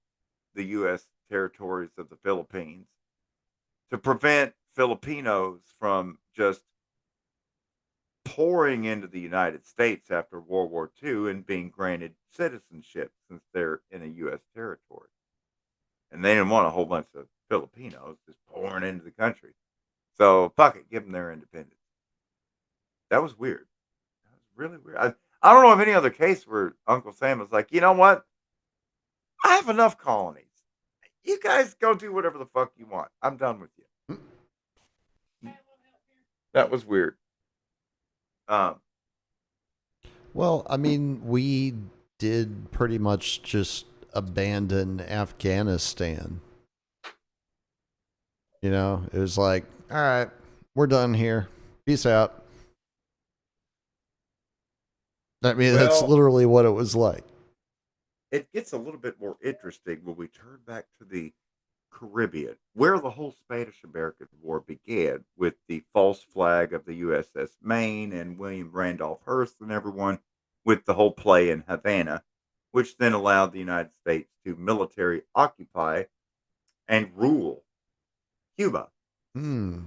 the U.S. territories of the Philippines to prevent Filipinos from just pouring into the United States after World War II and being granted citizenship since they're in a U.S. territory. And they didn't want a whole bunch of Filipinos just pouring into the country. So, fuck it, give them their independence. That was weird. That was really weird. I don't know of any other case where Uncle Sam was like, you know what? I have enough colonies. You guys go do whatever the fuck you want. I'm done with you. That was weird. Um, Well, I mean, we did pretty much just abandon Afghanistan. It was like, all right, we're done here. Peace out. I mean, that's well, literally what it was like. it gets a little bit more interesting when we turn back to the Caribbean, where the whole Spanish American War began with the false flag of the USS Maine and William Randolph Hearst and everyone, with the whole play in Havana, which then allowed the United States to military occupy and rule Cuba. Hmm.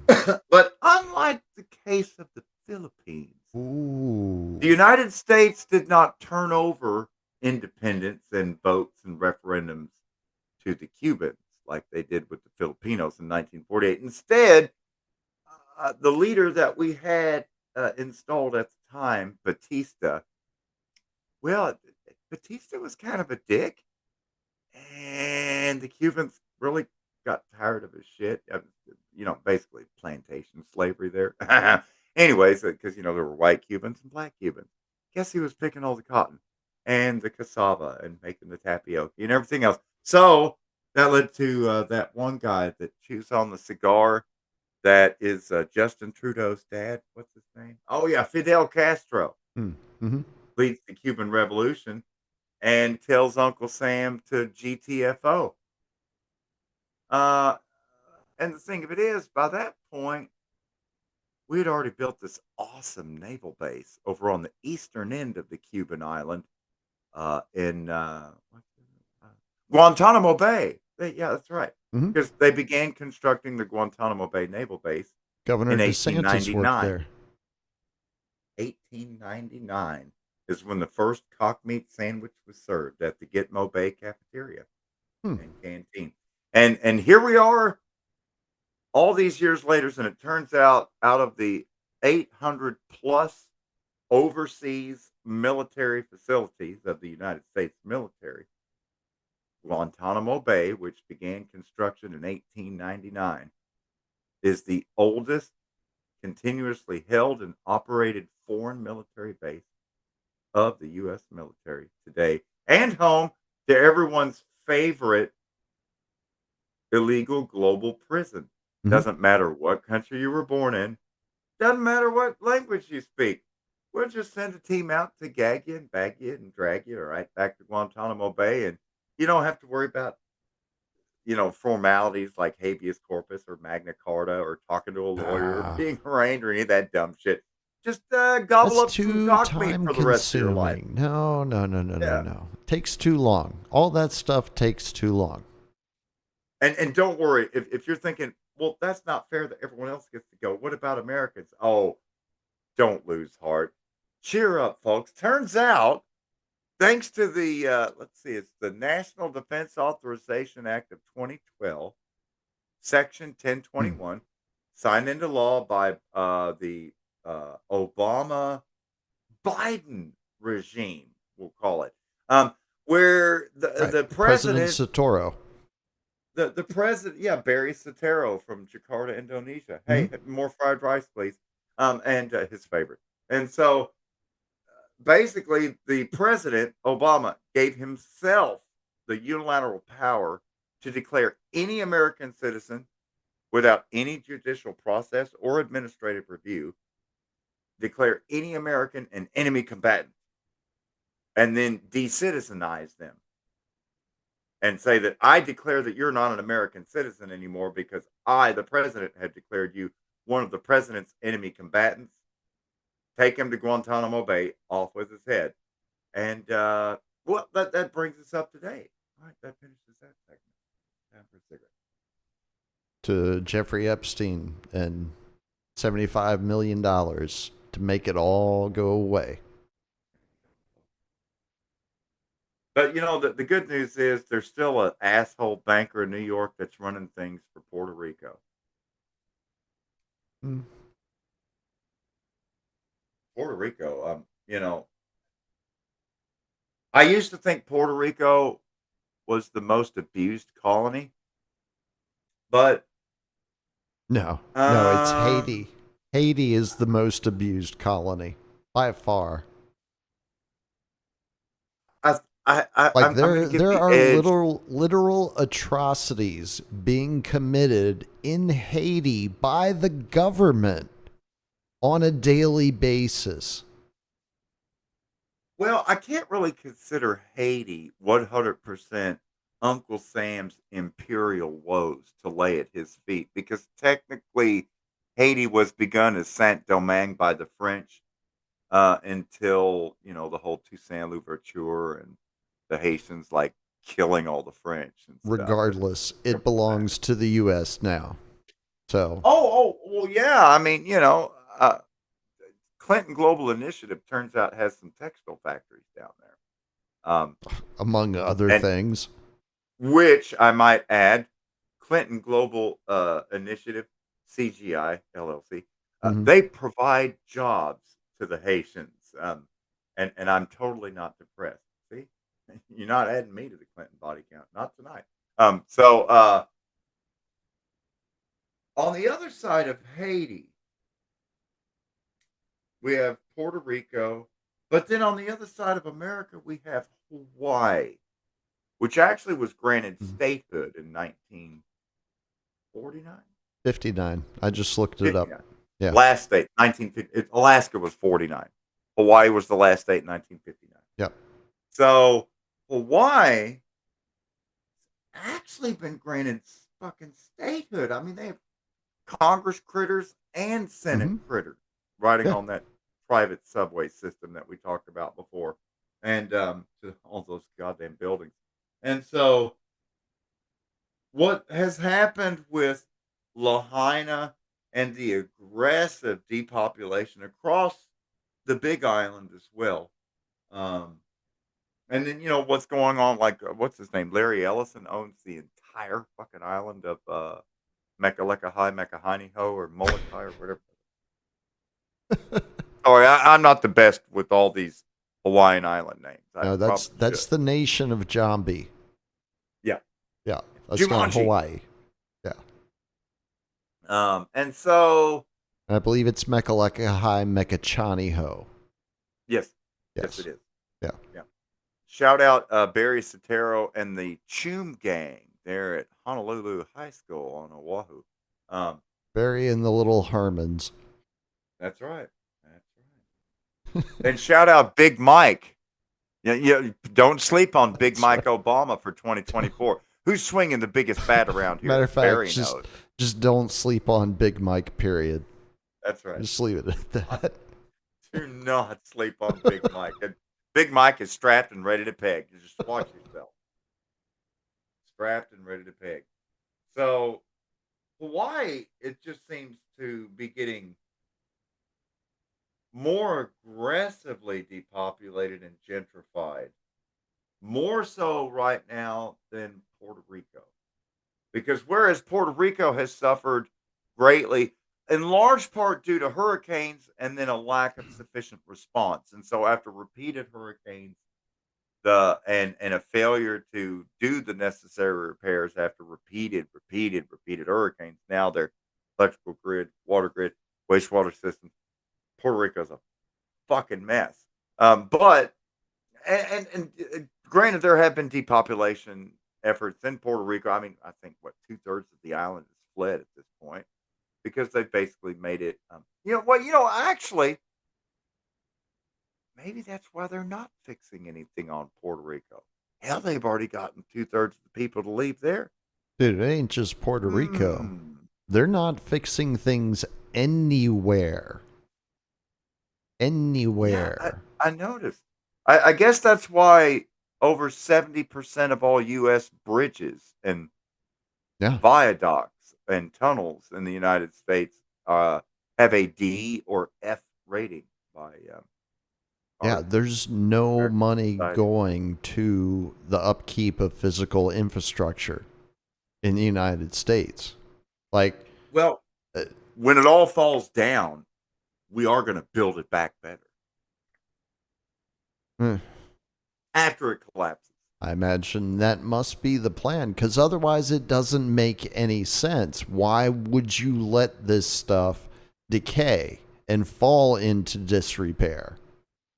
But unlike the case of the Philippines, Ooh. the United States did not turn over independence and votes and referendums to the Cubans like they did with the Filipinos in 1948. Instead, the leader that we had installed at the time, Batista, well, Batista was kind of a dick, and the Cubans really got tired of his shit. Basically plantation slavery there. Anyways, because there were white Cubans and black Cubans. Guess he was picking all the cotton and the cassava and making the tapioca and everything else. So that led to that one guy that chews on the cigar. That is Justin Trudeau's dad. What's his name? Oh yeah, Fidel Castro Hmm. Mm-hmm. leads the Cuban Revolution and tells Uncle Sam to GTFO. Uh, and the thing of it is, by that point, we had already built this awesome naval base over on the eastern end of the Cuban island in Guantanamo Bay. Yeah, that's right. Mm-hmm. Because they began constructing the Guantanamo Bay Naval Base Governor in DeSantis worked 1899. there. 1899 is when the first cock meat sandwich was served at the Gitmo Bay cafeteria Hmm. and canteen. And here we are all these years later, and it turns out of the 800 plus overseas military facilities of the United States military, Guantanamo Bay, which began construction in 1899, is the oldest continuously held and operated foreign military base of the U.S. military today, and home to everyone's favorite illegal global prison. Mm-hmm. Doesn't matter what country you were born in, doesn't matter what language you speak. we'll just send a team out to gag you and bag you and drag you right back to Guantanamo Bay, and you don't have to worry about formalities like habeas corpus or Magna Carta or talking to a lawyer or Ah, being arraigned or any of that dumb shit. Just gobble that's up some too dog meat time for the rest of your life. consuming. No, no, no, no, no, Yeah. no. Takes too long. All that stuff takes too long. And don't worry, if you're thinking, well, that's not fair that everyone else gets to go. What about Americans? Oh, don't lose heart. Cheer up, folks. Turns out, thanks to the let's see, it's the National Defense Authorization Act of 2012, Section Hmm. 1021, signed into law by the Obama Biden regime, we'll call it, where Right. the President president, Sotoro. the president, yeah, Barry Soetoro from Jakarta, Indonesia. Hmm. Hey, more fried rice, please. And his favorite. And so basically, the president, Obama, gave himself the unilateral power to declare any American citizen without any judicial process or administrative review, declare any American an enemy combatant, and then decitizenize them and say that I declare that you're not an American citizen anymore because I, the president, have declared you one of the president's enemy combatants. Take him to Guantanamo Bay, off with his head. And well, that brings us up to date. All right, that finishes that segment. Time for a cigarette. To Jeffrey Epstein and $75 million to make it all go away. But the good news is there's still an asshole banker in New York that's running things for Puerto Rico. Hmm. Puerto Rico, I used to think Puerto Rico was the most abused colony, but No, no, it's um, Haiti. Haiti is the most abused colony by far. Like I'm going to give there the are edge. literal atrocities being committed in Haiti by the government on a daily basis. Well, I can't really consider Haiti 100% Uncle Sam's imperial woes to lay at his feet because technically Haiti was begun as Saint Domingue by the French until, the whole Toussaint Louverture and the Haitians like killing all the French and stuff. And Regardless, it belongs to the U.S. now. So, well, yeah. I mean, Clinton Global Initiative turns out has some textile factories down there. Um, among other and things, which I might add, Clinton Global Initiative, CGI LLC, mhm. they provide jobs to the Haitians, and I'm totally not depressed. See, you're not adding me to the Clinton body count, not tonight. So on the other side of Haiti, we have Puerto Rico, but then on the other side of America, we have Hawaii, which actually was granted Mhm. statehood in 1949. 59. I just looked it up. 59. Yeah. Last state, 1950. Alaska was 49. Hawaii was the last state in 1959. Yep. So Hawaii actually been granted fucking statehood. I mean, they have Congress critters and Senate Hmm. critters riding Yeah. on that private subway system that we talked about before, and to all those goddamn buildings. And so, what has happened with Lahaina and the aggressive depopulation across the Big Island as well? Um, and then what's going on? Like, what's his name? Larry Ellison owns the entire fucking island of Mechalekahai, Mekahani-Ho, or Molokai, or whatever. Sorry, I'm not the best with all these Hawaiian island names. I No, probably should. that's the nation of Jambi. Yeah, Yeah. That's not Jumanji. Hawaii. Yeah. And so And I believe it's Mekalekahi Mekachaniho. yes, yes, it Yes. is. Yeah. Yeah. Shout out Barry Soetoro and the Choom Gang there at Honolulu High School on Oahu. Um, Barry and the Little Hermans. that's right. That's right. And shout out Big Mike. Don't sleep on Big That's Mike right. Obama for 2024. Who's swinging the biggest bat around Matter here? of fact, Barry knows. just don't sleep on Big Mike. Period. That's right. Just leave it at that. Do not sleep on Big Mike. And Big Mike is strapped and ready to peg. You just watch yourself. Strapped and ready to peg. So Hawaii, it just seems to be getting more aggressively depopulated and gentrified. More so right now than Puerto Rico. Because whereas Puerto Rico has suffered greatly, in large part due to hurricanes and then a lack of sufficient response. And so after repeated hurricanes, and a failure to do the necessary repairs after repeated hurricanes, now their electrical grid, water grid, wastewater systems, Puerto Rico's a fucking mess. But and granted, there have been depopulation efforts in Puerto Rico. I mean, I think what 2/3 of the island is fled at this point because they basically made it. You know what? Actually, maybe that's why they're not fixing anything on Puerto Rico. Hell, they've already gotten 2/3 of the people to leave there. Dude, it ain't just Puerto Rico. Hmm. They're not fixing things anywhere. Yeah, Anywhere. I noticed. I guess that's why over 70% of all U.S. bridges and Yeah. viaducts and tunnels in the United States have a D or F rating by Yeah, our there's no American money society. going to the upkeep of physical infrastructure in the United States. Like, Well, uh, when it all falls down, we are going to build it back better eh, after it collapses. I imagine that must be the plan because otherwise it doesn't make any sense. Why would you let this stuff decay and fall into disrepair?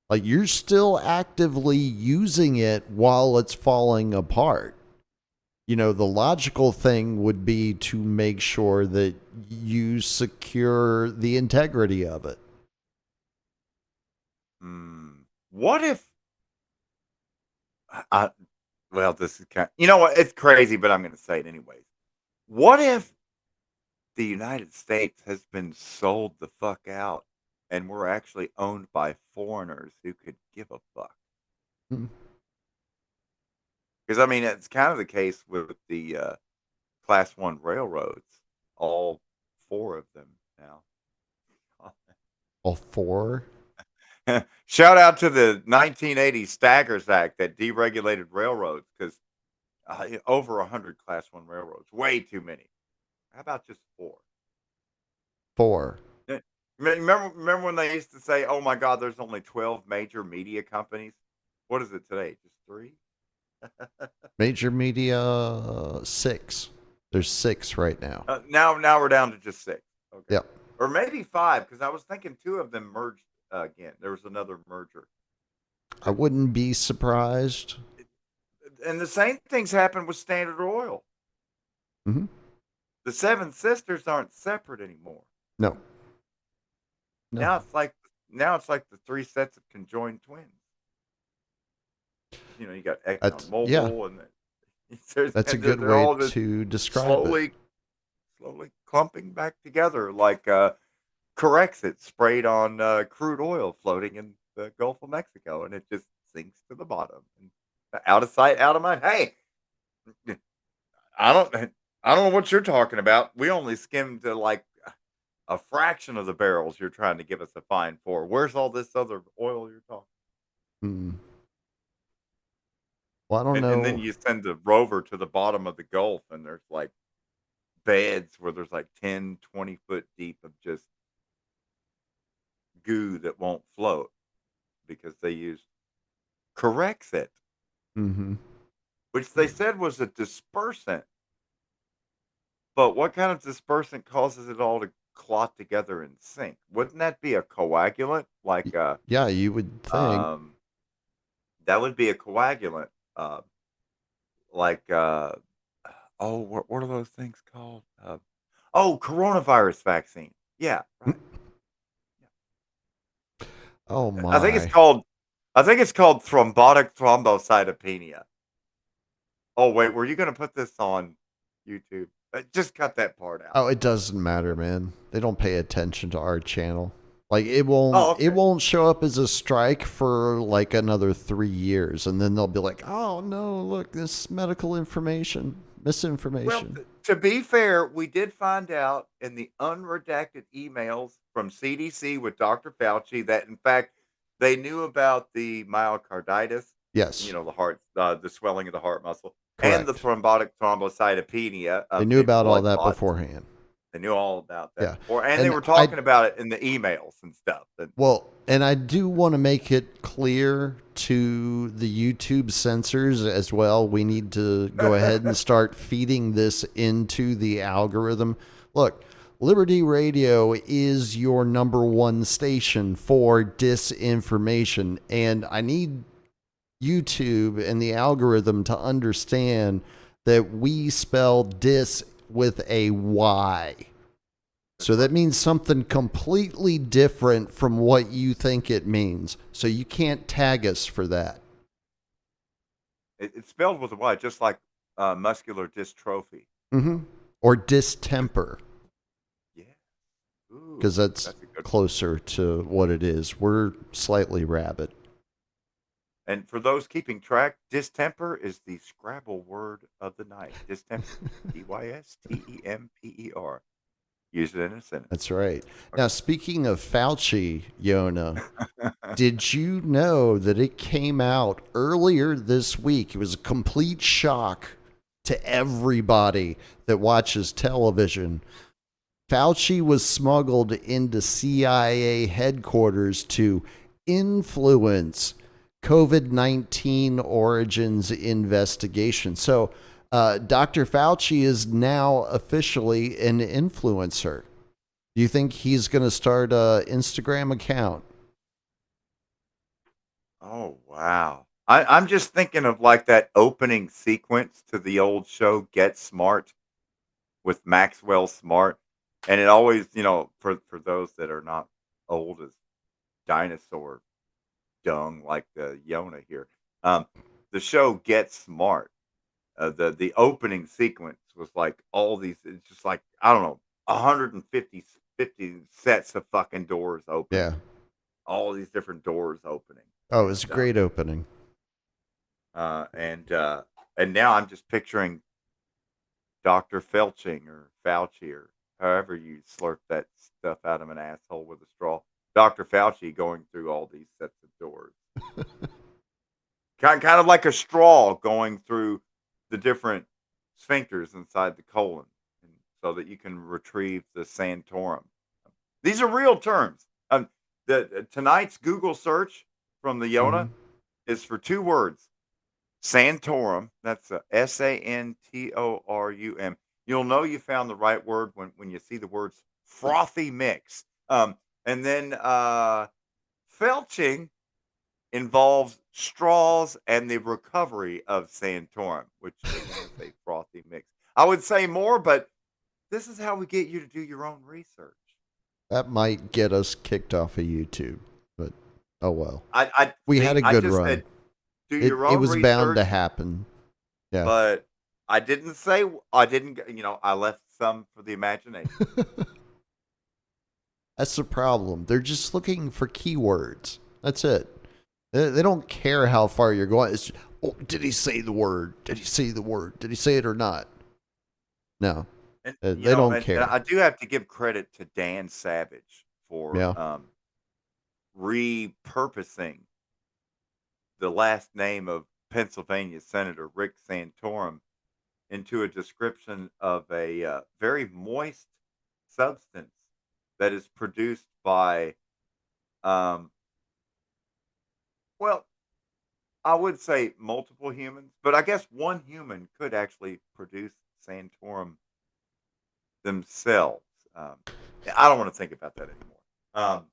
Like, you're still actively using it while it's falling apart. The logical thing would be to make sure that you secure the integrity of it. What if I, well, this is kind you know what? It's crazy, but I'm going to say it anyways. What if the United States has been sold the fuck out and we're actually owned by foreigners who could give a fuck? Hmm. Because I mean, it's kind of the case with the Class One railroads, all four of them now. All four? Shout out to the 1980 Staggers Act that deregulated railroads because over 100 Class One railroads, way too many. How about just four? Four. Remember when they used to say, "Oh my God, there's only 12 major media companies." What is it today? Just three? Major media, six. There's six right now. Now we're down to just six. Okay, Yep. or maybe five because I was thinking two of them merged again. There was another merger, I wouldn't be surprised. and the same things happened with Standard Oil. Hmm. The Seven Sisters aren't separate anymore. No. No. Now it's like the three sets of conjoined twins. You got Yeah. ExxonMobil That's a and good they're way all just to describe it. slowly clumping back together like Corexit sprayed on crude oil floating in the Gulf of Mexico, and it just sinks to the bottom. And out of sight, out of mind. Hey, I don't, I don't know what you're talking about. We only skimmed like a fraction of the barrels you're trying to give us a fine for. Where's all this other oil you're talking? Hmm. Well, I don't And then know. you send the rover to the bottom of the Gulf, and there's like beds where there's like 10, 20 foot deep of just goo that won't float because they use Corexit, Hmm. which they said was a dispersant. But what kind of dispersant causes it all to clot together and sink? Wouldn't that be a coagulant? Like Yeah, you would think. um, that would be a coagulant. Uh, like oh, what are those things called? Oh, coronavirus vaccine. Yeah, right. Oh I think it's my. called thrombotic thrombocytopenia. Oh wait, were you gonna put this on YouTube? Just cut that part out. Oh, it doesn't matter, man. They don't pay attention to our channel. Like Oh, it okay. won't show up as a strike for like another 3 years, and then they'll be like, "Oh no, look, this medical information, Well, misinformation." to be fair, we did find out in the unredacted emails from CDC with Dr. Fauci that, in fact, they knew about the myocarditis, Yes, the swelling of the heart muscle, and the correct. thrombotic thrombocytopenia, They knew maybe about all blood that clots. beforehand. They knew all about that Yeah, before, and they and were I talking about it in the emails and stuff. well, and I do want to make it clear to the YouTube censors as well. We need to go ahead and start feeding this into the algorithm. Look, Liberty Radio is your number one station for disinformation, and I need YouTube and the algorithm to understand that we spell dis with a Y. So that means something completely different from what you think it means. So you can't tag us for that. It's spelled with a Y, just like muscular dystrophy. Or distemper, Yeah. Ooh, because that's that's a good one. closer to what it is. We're slightly rabid. And for those keeping track, distemper is the Scrabble word of the night. Distemper. Dystemper. Use it in a sentence. That's right. Now, speaking of Fauci, Yona, did you know that it came out earlier this week? It was a complete shock to everybody that watches television. Fauci was smuggled into CIA headquarters to influence COVID-19 origins investigation. So, Dr. Fauci is now officially an influencer. Do you think he's going to start an Instagram account? Oh, wow. I'm just thinking of like that opening sequence to the old show Get Smart with Maxwell Smart. And it always, for those that are not old as dinosaur dung like the Yona here, um, the show Get Smart. The opening sequence was like all these. It's just like I don't know, 150 sets of fucking doors opening, Yeah. all these different doors opening, Oh, it was a great opening. uh, and uh, and now I'm just picturing Doctor Felching or Fauci or however you slurp that stuff out of an asshole with a straw. Doctor Fauci going through all these sets of doors, kind of like a straw going through the different sphincters inside the colon, and so that you can retrieve the santorum. These are real terms. Tonight's Google search from the Yona is for two words: santorum. That's Santorum. You'll know you found the right word when you see the words frothy mix. And then felching involves straws and the recovery of Santorum, which again is a frothy mix. I would say more, but this is how we get you to do your own research. That might get us kicked off of YouTube, but oh well. I We see. had a I good just run. said do your It own was bound research, to happen. Yeah. but I didn't say I didn't. I left some for the imagination. That's the problem. They're just looking for keywords. That's it. They don't care how far you're going. It's just, oh, did he say the word? Did he say the word? Did he say it or not? No, And they don't and care. I do have to give credit to Dan Savage for Yeah. repurposing the last name of Pennsylvania Senator Rick Santorum into a description of a very moist substance that is produced by, um, well, I would say multiple humans, but I guess one human could actually produce Santorum themselves. Um, I don't want to think about that anymore. Um,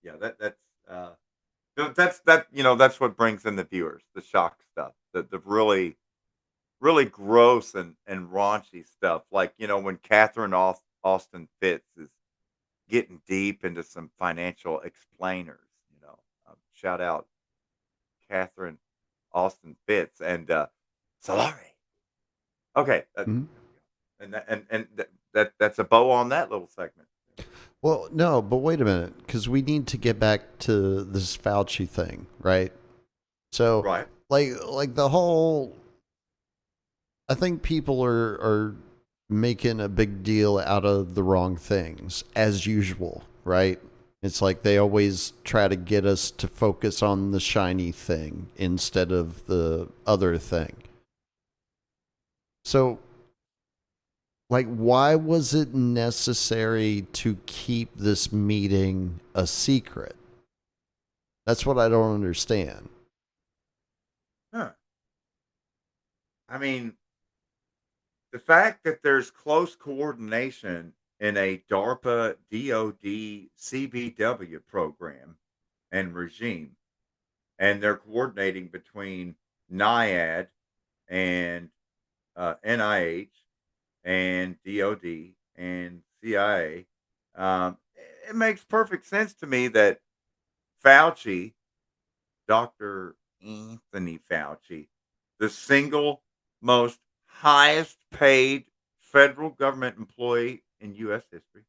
yeah, uh, that's what brings in the viewers, the shock stuff, the really really gross and raunchy stuff. Like when Catherine Austin Fitz is getting deep into some financial explainers. Shout out Catherine Austin Fitz and Solari. Okay, Mhm. that's a bow on that little segment. Well, no, but wait a minute, because we need to get back to this Fauci thing, right? So, Right. like the whole, I think people are making a big deal out of the wrong things, as usual, right? It's like they always try to get us to focus on the shiny thing instead of the other thing. So, like, why was it necessary to keep this meeting a secret? That's what I don't understand. Huh. I mean, the fact that there's close coordination in a DARPA DoD CBW program and regime, and they're coordinating between NIAID and NIH and DoD and CIA. It makes perfect sense to me that Fauci, Dr. Anthony Fauci, the single most highest paid federal government employee in U.S. history,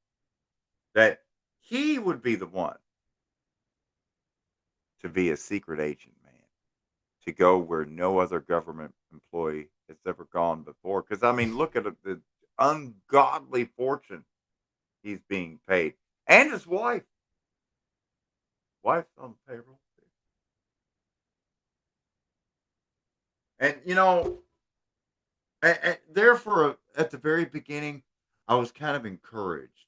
that he would be the one to be a secret agent, man, to go where no other government employee has ever gone before. Because, I mean, look at the ungodly fortune he's being paid. And his wife. Wife's on payroll. And, therefore, at the very beginning, I was kind of encouraged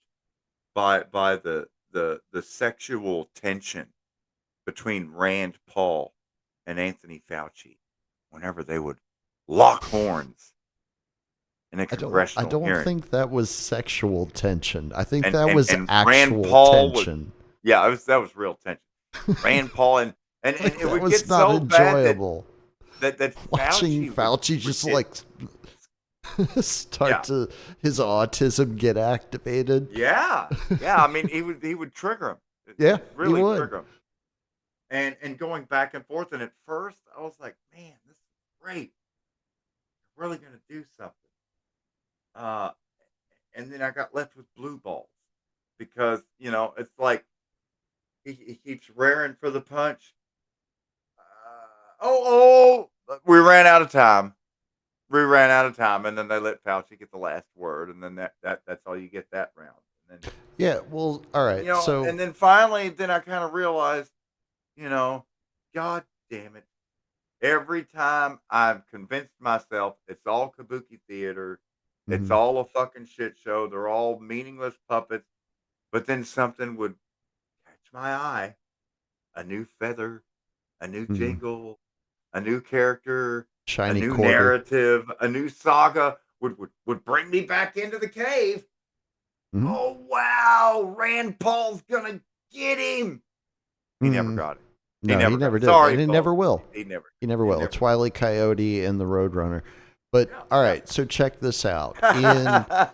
by the sexual tension between Rand Paul and Anthony Fauci whenever they would lock horns in a I congressional don't hearing. think that was sexual tension. I think And that and, was and Rand actual Paul tension. that was real tension. Rand Paul and Like, it that would was get not so bad enjoyable. that Watching Fauci Fauci would just get, like start yeah. to his autism get activated. Yeah, yeah. I mean, he would trigger him. Yeah, he Really would. trigger him. And going back and forth. And at first, I was like, man, this is great. We're really gonna do something. Uh, and then I got left with blue balls because it's like he keeps raring for the punch. We ran out of time. We ran out of time, and then they let Fauci get the last word, and then that's all you get that round. And then Yeah, well, all right. So, and then finally, then I kind of realized, God damn it! Every time I've convinced myself it's all kabuki theater, it's mhm, all a fucking shit show. They're all meaningless puppets. But then something would catch my eye, a new feather, a new mhm. jingle, a new character, a Shiny new quarter. narrative, a new saga would bring me back into the cave. Mhm. Oh wow, Rand Paul's gonna get him. He never Mm. got it. He No, he never got never it. did, Sorry, and he never folks. will. He never He never he will. never got Wile E. Coyote and the Roadrunner. But it. all Yeah, right, so check this out. yeah.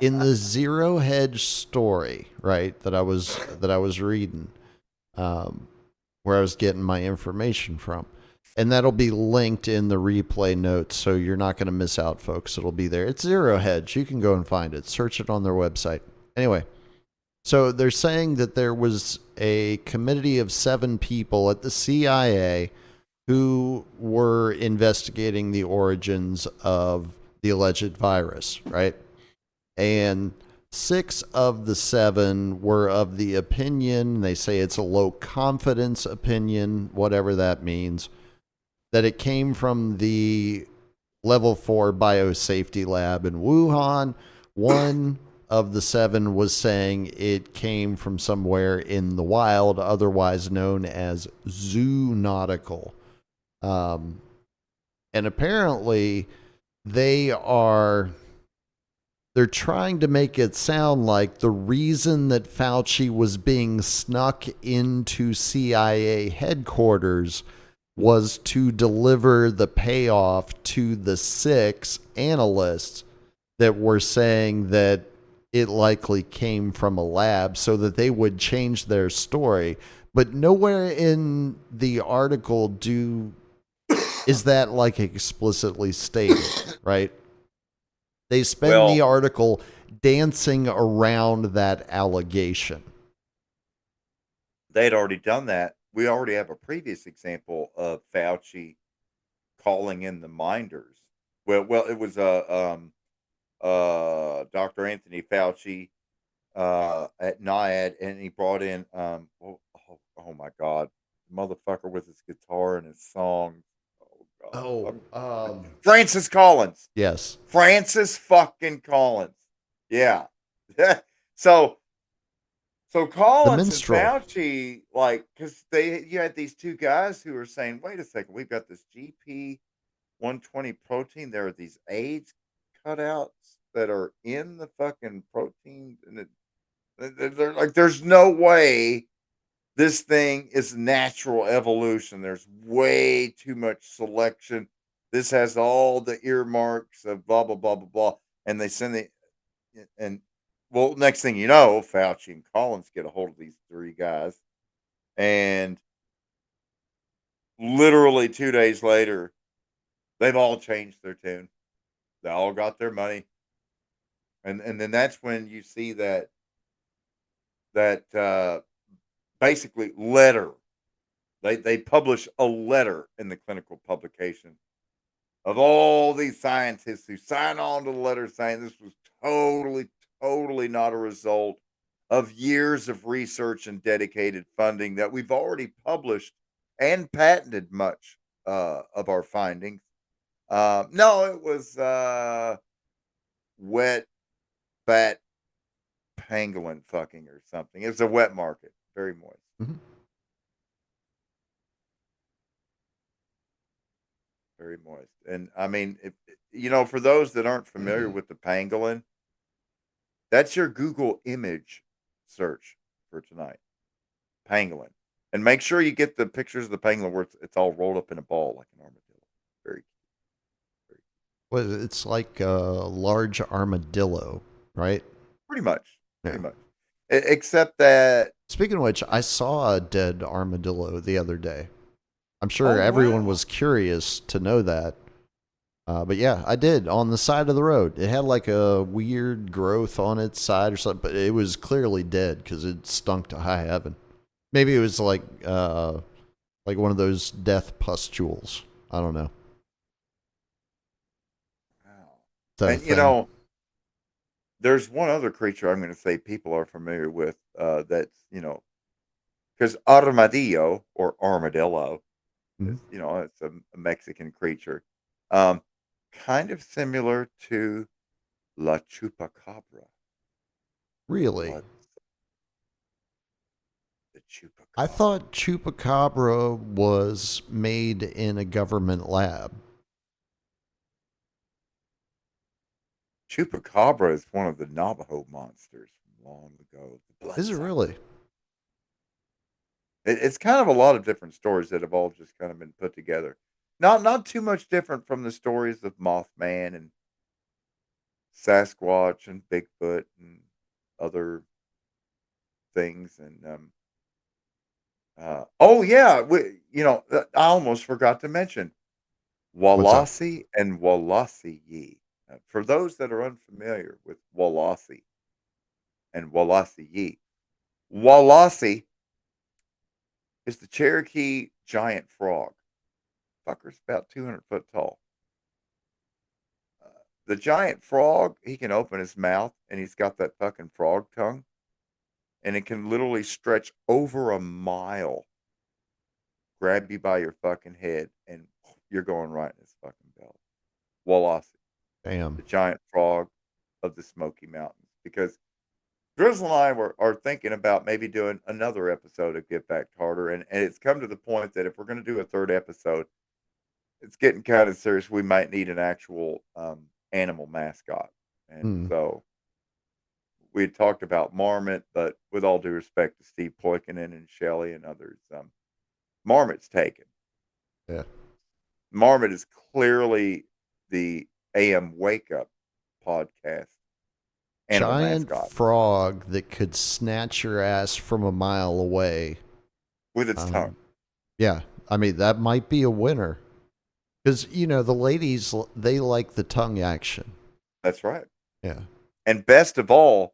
In the Zero Hedge story, right, that I was reading, um, where I was getting my information from. And that'll be linked in the replay notes, so you're not going to miss out, folks. It'll be there. It's Zero Hedge. You can go and find it. Search it on their website. Anyway, so they're saying that there was a committee of 7 people at the CIA who were investigating the origins of the alleged virus, right? And 6 of the 7 were of the opinion, they say it's a low confidence opinion, whatever that means, that it came from the level 4 biosafety lab in Wuhan. One of the 7 was saying it came from somewhere in the wild, otherwise known as zoonautical. And apparently they're trying to make it sound like the reason that Fauci was being snuck into CIA headquarters was to deliver the payoff to the 6 analysts that were saying that it likely came from a lab so that they would change their story. But nowhere in the article is that like explicitly stated, right? They spend the Well, article dancing around that allegation. they had already done that. We already have a previous example of Fauci calling in the minders. Well, it was Dr. Anthony Fauci at NIAID, and he brought in oh my God, motherfucker with his guitar and his songs. Oh God, Oh, Francis Collins. yes. Francis fucking Collins. Yeah. so so The Collins and minstrel. Fauci, because you had these two guys who were saying, wait a second, we've got this GP 120 protein. There are these AIDS cutouts that are in the fucking protein, and they're like, there's no way this thing is natural evolution. There's way too much selection. This has all the earmarks of blah blah blah blah blah, and they send the and well, next thing you know, Fauci and Collins get a hold of these three guys, and literally 2 days later, they've all changed their tune. They all got their money, and then that's when you see that basically letter. They publish a letter in the clinical publication of all these scientists who sign on to the letter saying this was totally not a result of years of research and dedicated funding, that we've already published and patented much of our findings. No, it was wet bat pangolin fucking or something. It was a wet market, very moist. Mhm. Very moist. And I mean, for those that aren't familiar with the pangolin, that's your Google image search for tonight. Pangolin. And make sure you get the pictures of the pangolin where it's all rolled up in a ball like an armadillo. Very, very Well, it's like a large armadillo, right? pretty much. Yeah. Pretty much. Except that, Speaking of which, I saw a dead armadillo the other day. I'm oh sure everyone wow. was curious to know that. But yeah, I did on the side of the road. It had like a weird growth on its side or something, but it was clearly dead because it stunk to high heaven. Maybe it was like one of those death pustules. I don't know. Wow. Is that a And thing? there's one other creature I'm going to say people are familiar with, that's, because armadillo or armadillo Mhm. it's a Mexican creature. Um, Kind of similar to La Chupacabra. Really? What the I Chupacabra? thought Chupacabra was made in a government lab. Chupacabra is one of the Navajo monsters from long ago. The Is it bloodsucker. really? It's kind of a lot of different stories that have all just kind of been put together. Not too much different from the stories of Mothman and Sasquatch and Bigfoot and other things. And oh yeah, I almost forgot to mention What's up? Walasi and Walasi. For those that are unfamiliar with Walasi and Walasi, Walasi is the Cherokee giant frog. Fucker's about 200 foot tall. The giant frog, he can open his mouth and he's got that fucking frog tongue, and it can literally stretch over a mile, grab you by your fucking head, and you're going right in his fucking belly. Walasi, Damn. the giant frog of the Smoky Mountains. Because Drizzle and I are thinking about maybe doing another episode of Get Back Tartar, and it's come to the point that if we're going to do a third episode, it's getting kind of serious. We might need an actual animal mascot. And Hmm. so we had talked about Marmot, but with all due respect to Steve Poikonen and Shelley and others, Marmot's taken. Yeah. Marmot is clearly the AM Wake Up podcast, animal giant mascot frog that could snatch your ass from a mile away. with its tongue. Yeah, I mean, that might be a winner. Because, the ladies, they like the tongue action. That's right. Yeah. And best of all,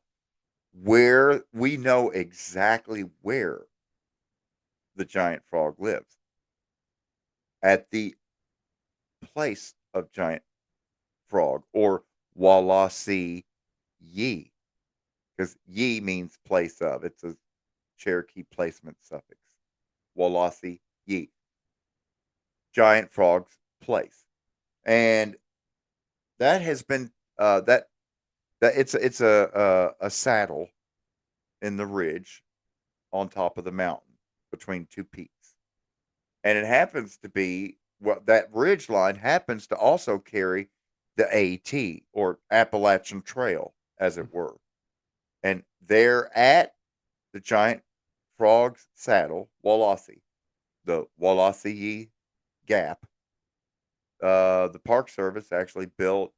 where we know exactly where the giant frog lives, at the place of giant frog, or Walasi Yi, because Yi means place of. It's a Cherokee placement suffix. Walasi Yi, giant frog's place, and that has been that it's a saddle in the ridge on top of the mountain between two peaks, and it happens to be that ridge line happens to also carry the AT, or Appalachian Trail, as it were, and there at the giant frog's saddle, Walasi, the Walasi Gap, the Park Service actually built,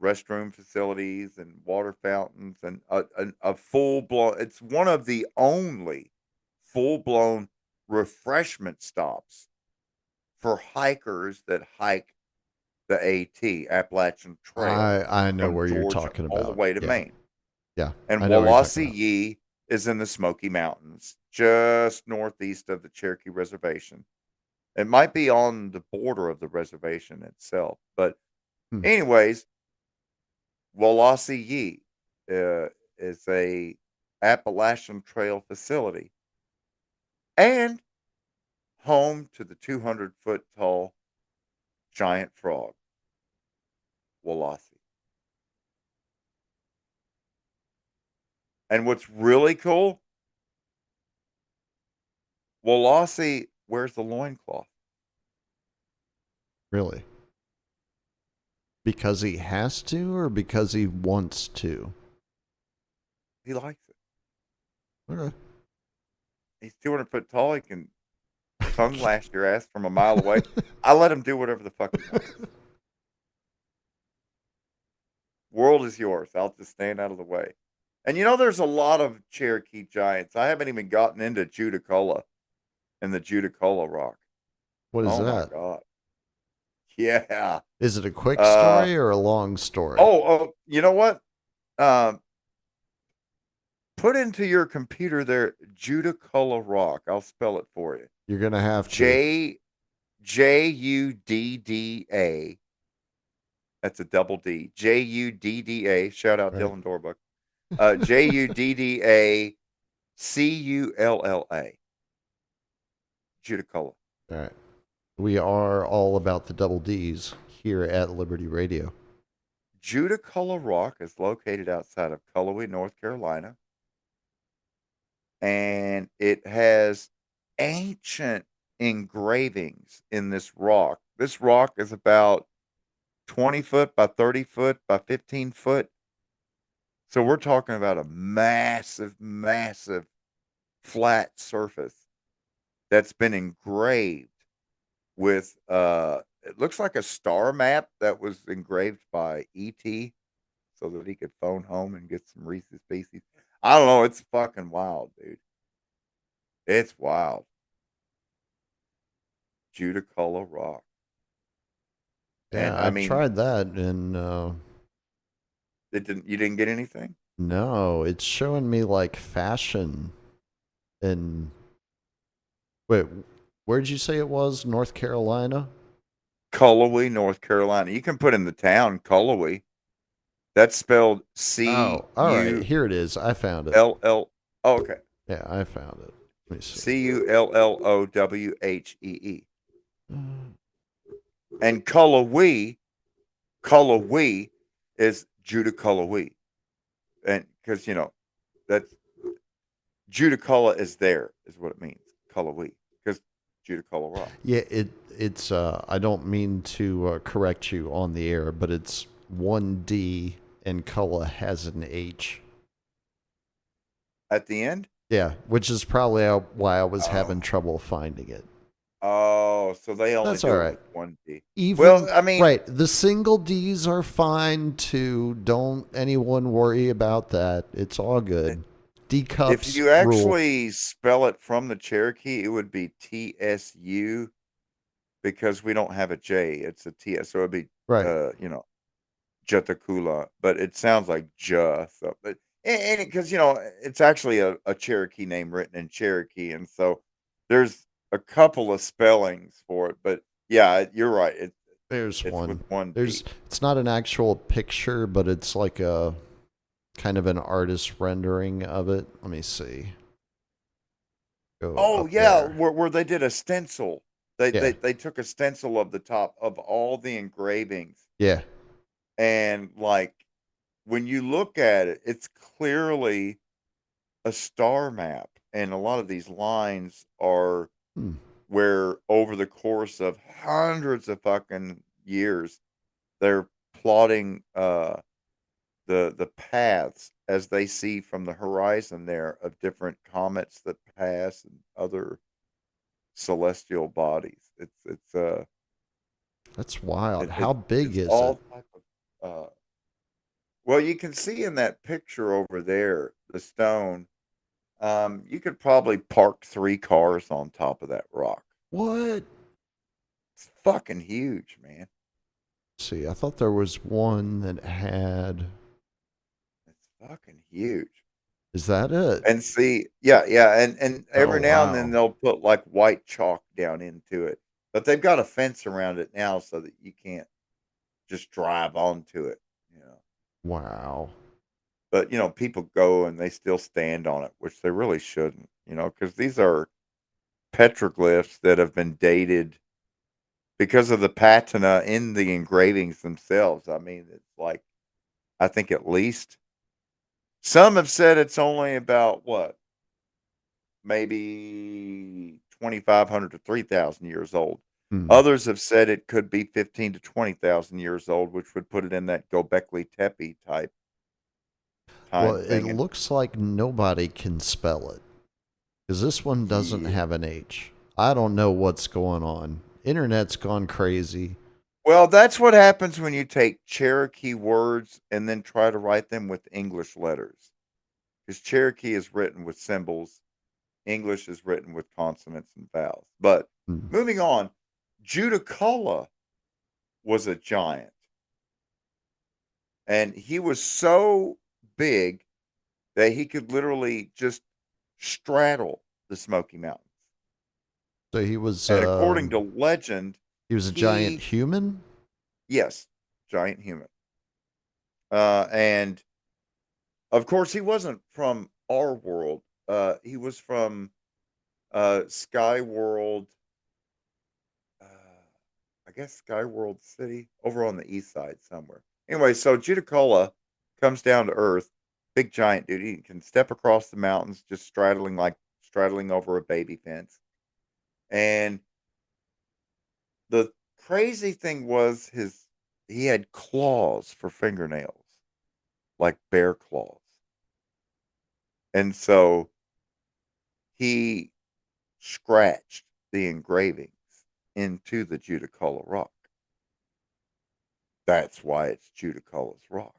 restroom facilities and water fountains and a full blown. It's one of the only full blown refreshment stops for hikers that hike the Appalachian Trail, I know from where you're Georgia talking all the about. way to Yeah. Maine. Yeah. And I know what you're talking Walasi about. Yi is in the Smoky Mountains, just northeast of the Cherokee Reservation. It might be on the border of the reservation itself, but Hmm. anyways, Walasi Yi is a Appalachian Trail facility and home to the 200-foot tall giant frog, Walasi. And what's really cool, Walasi wears the loincloth. Really? Because he has to, or because he wants to? He likes it. Okay. He's 200 foot tall. He can tongue lash your ass from a mile away. I let him do whatever the fuck he wants. World is yours. I'll just stand out of the way. And there's a lot of Cherokee giants. I haven't even gotten into Judaculla and the Judaculla rock. What is Oh my that? God. Yeah. Is it a quick story or a long story? Oh, you know what? Put into your computer there Judaculla rock. I'll spell it for you. You're going to have to. Judda. That's a double D. Judda. Shout out Right. Dylan Dorbuck. Judda Culla. Judaculla. All right. We are all about the double D's here at Liberty Radio. Judaculla Rock is located outside of Cullowhee, North Carolina. And it has ancient engravings in this rock. This rock is about 20 foot by 30 foot by 15 foot. So we're talking about a massive, massive flat surface that's been engraved with it looks like a star map that was engraved by E.T. so that he could phone home and get some Reese's Pieces. I don't know, it's fucking wild, dude. It's wild. Judaculla Rock. Yeah, And I I've mean, tried that, and you didn't get anything? no, it's showing me like fashion. And wait, where'd you say it was? North Carolina? Cullowhee, North Carolina. You can put in the town Cullowhee. That's spelled Oh, all right. Here it is. I found it. C-U-L-L. Oh, okay. Yeah, I found it. Let me see. Cullowhee. And Cullowhee is Judaculla. And because, that's Judaculla is there, is what it means. Cullowhee. Because Judaculla Rock. Yeah, it's I don't mean to correct you on the air, but it's 1D and Culla has an H. At the end? Yeah, which is probably why I was having trouble finding it. Oh, so they only That's all do it right. with one D. Well, Even I mean, right, the single D's are fine too. Don't anyone worry about that. It's all good. D if cups you rule. actually spell it from the Cherokee, it would be TSU because we don't have a J. It's a T. So it'd be, Right. Jutakula, but it sounds like Ja. So, but and because it's actually a Cherokee name written in Cherokee, and so there's a couple of spellings for it. But yeah, you're right. There's It's with one. one There's D. it's not an actual picture, but it's like a kind of an artist rendering of it. Let me see. Go Oh up yeah, there. where they did a stencil. They, Yeah. they they took a stencil of the top of all the engravings, Yeah. and like when you look at it, it's clearly a star map, and a lot of these lines are Hmm. where over the course of hundreds of fucking years, they're plotting the paths as they see from the horizon there of different comets that pass and other celestial bodies. That's wild. It, it How big it's is it? all type of well, you can see in that picture over there, the stone. You could probably park 3 cars on top of that rock. What? It's fucking huge, man. Let's see, I thought there was one that had. It's fucking huge. Is that it? And see, yeah, and Oh every now and then wow. they'll put like white chalk down into it, but they've got a fence around it now so that you can't just drive onto it, you know. Wow. But people go and they still stand on it, which they really shouldn't, because these are petroglyphs that have been dated because of the patina in the engravings themselves. I mean, it's like I think at least some have said it's only about what, maybe 2,500 to 3,000 years old. Hmm. Others have said it could be 15 to 20,000 years old, which would put it in that Gobekli Tepe type Well, time it thing. And looks like nobody can spell it because this one doesn't yeah. have an H. I don't know what's going on. Internet's gone crazy. Well, that's what happens when you take Cherokee words and then try to write them with English letters. Because Cherokee is written with symbols, English is written with consonants and vowels. But Hmm. moving on, Judaculla was a giant, and he was so big that he could literally just straddle the Smoky Mountains. So he was And according to legend, a giant he, human. yes, giant human. And of course, he wasn't from our world. He was from Sky World, uh, I guess Sky World City, over on the east side somewhere. Anyway, so Judaculla comes down to Earth, big giant dude. He can step across the mountains, just straddling over a baby fence. And the crazy thing was he had claws for fingernails, like bear claws. And so he scratched the engravings into the Judaculla rock. That's why it's Judaculla's rock.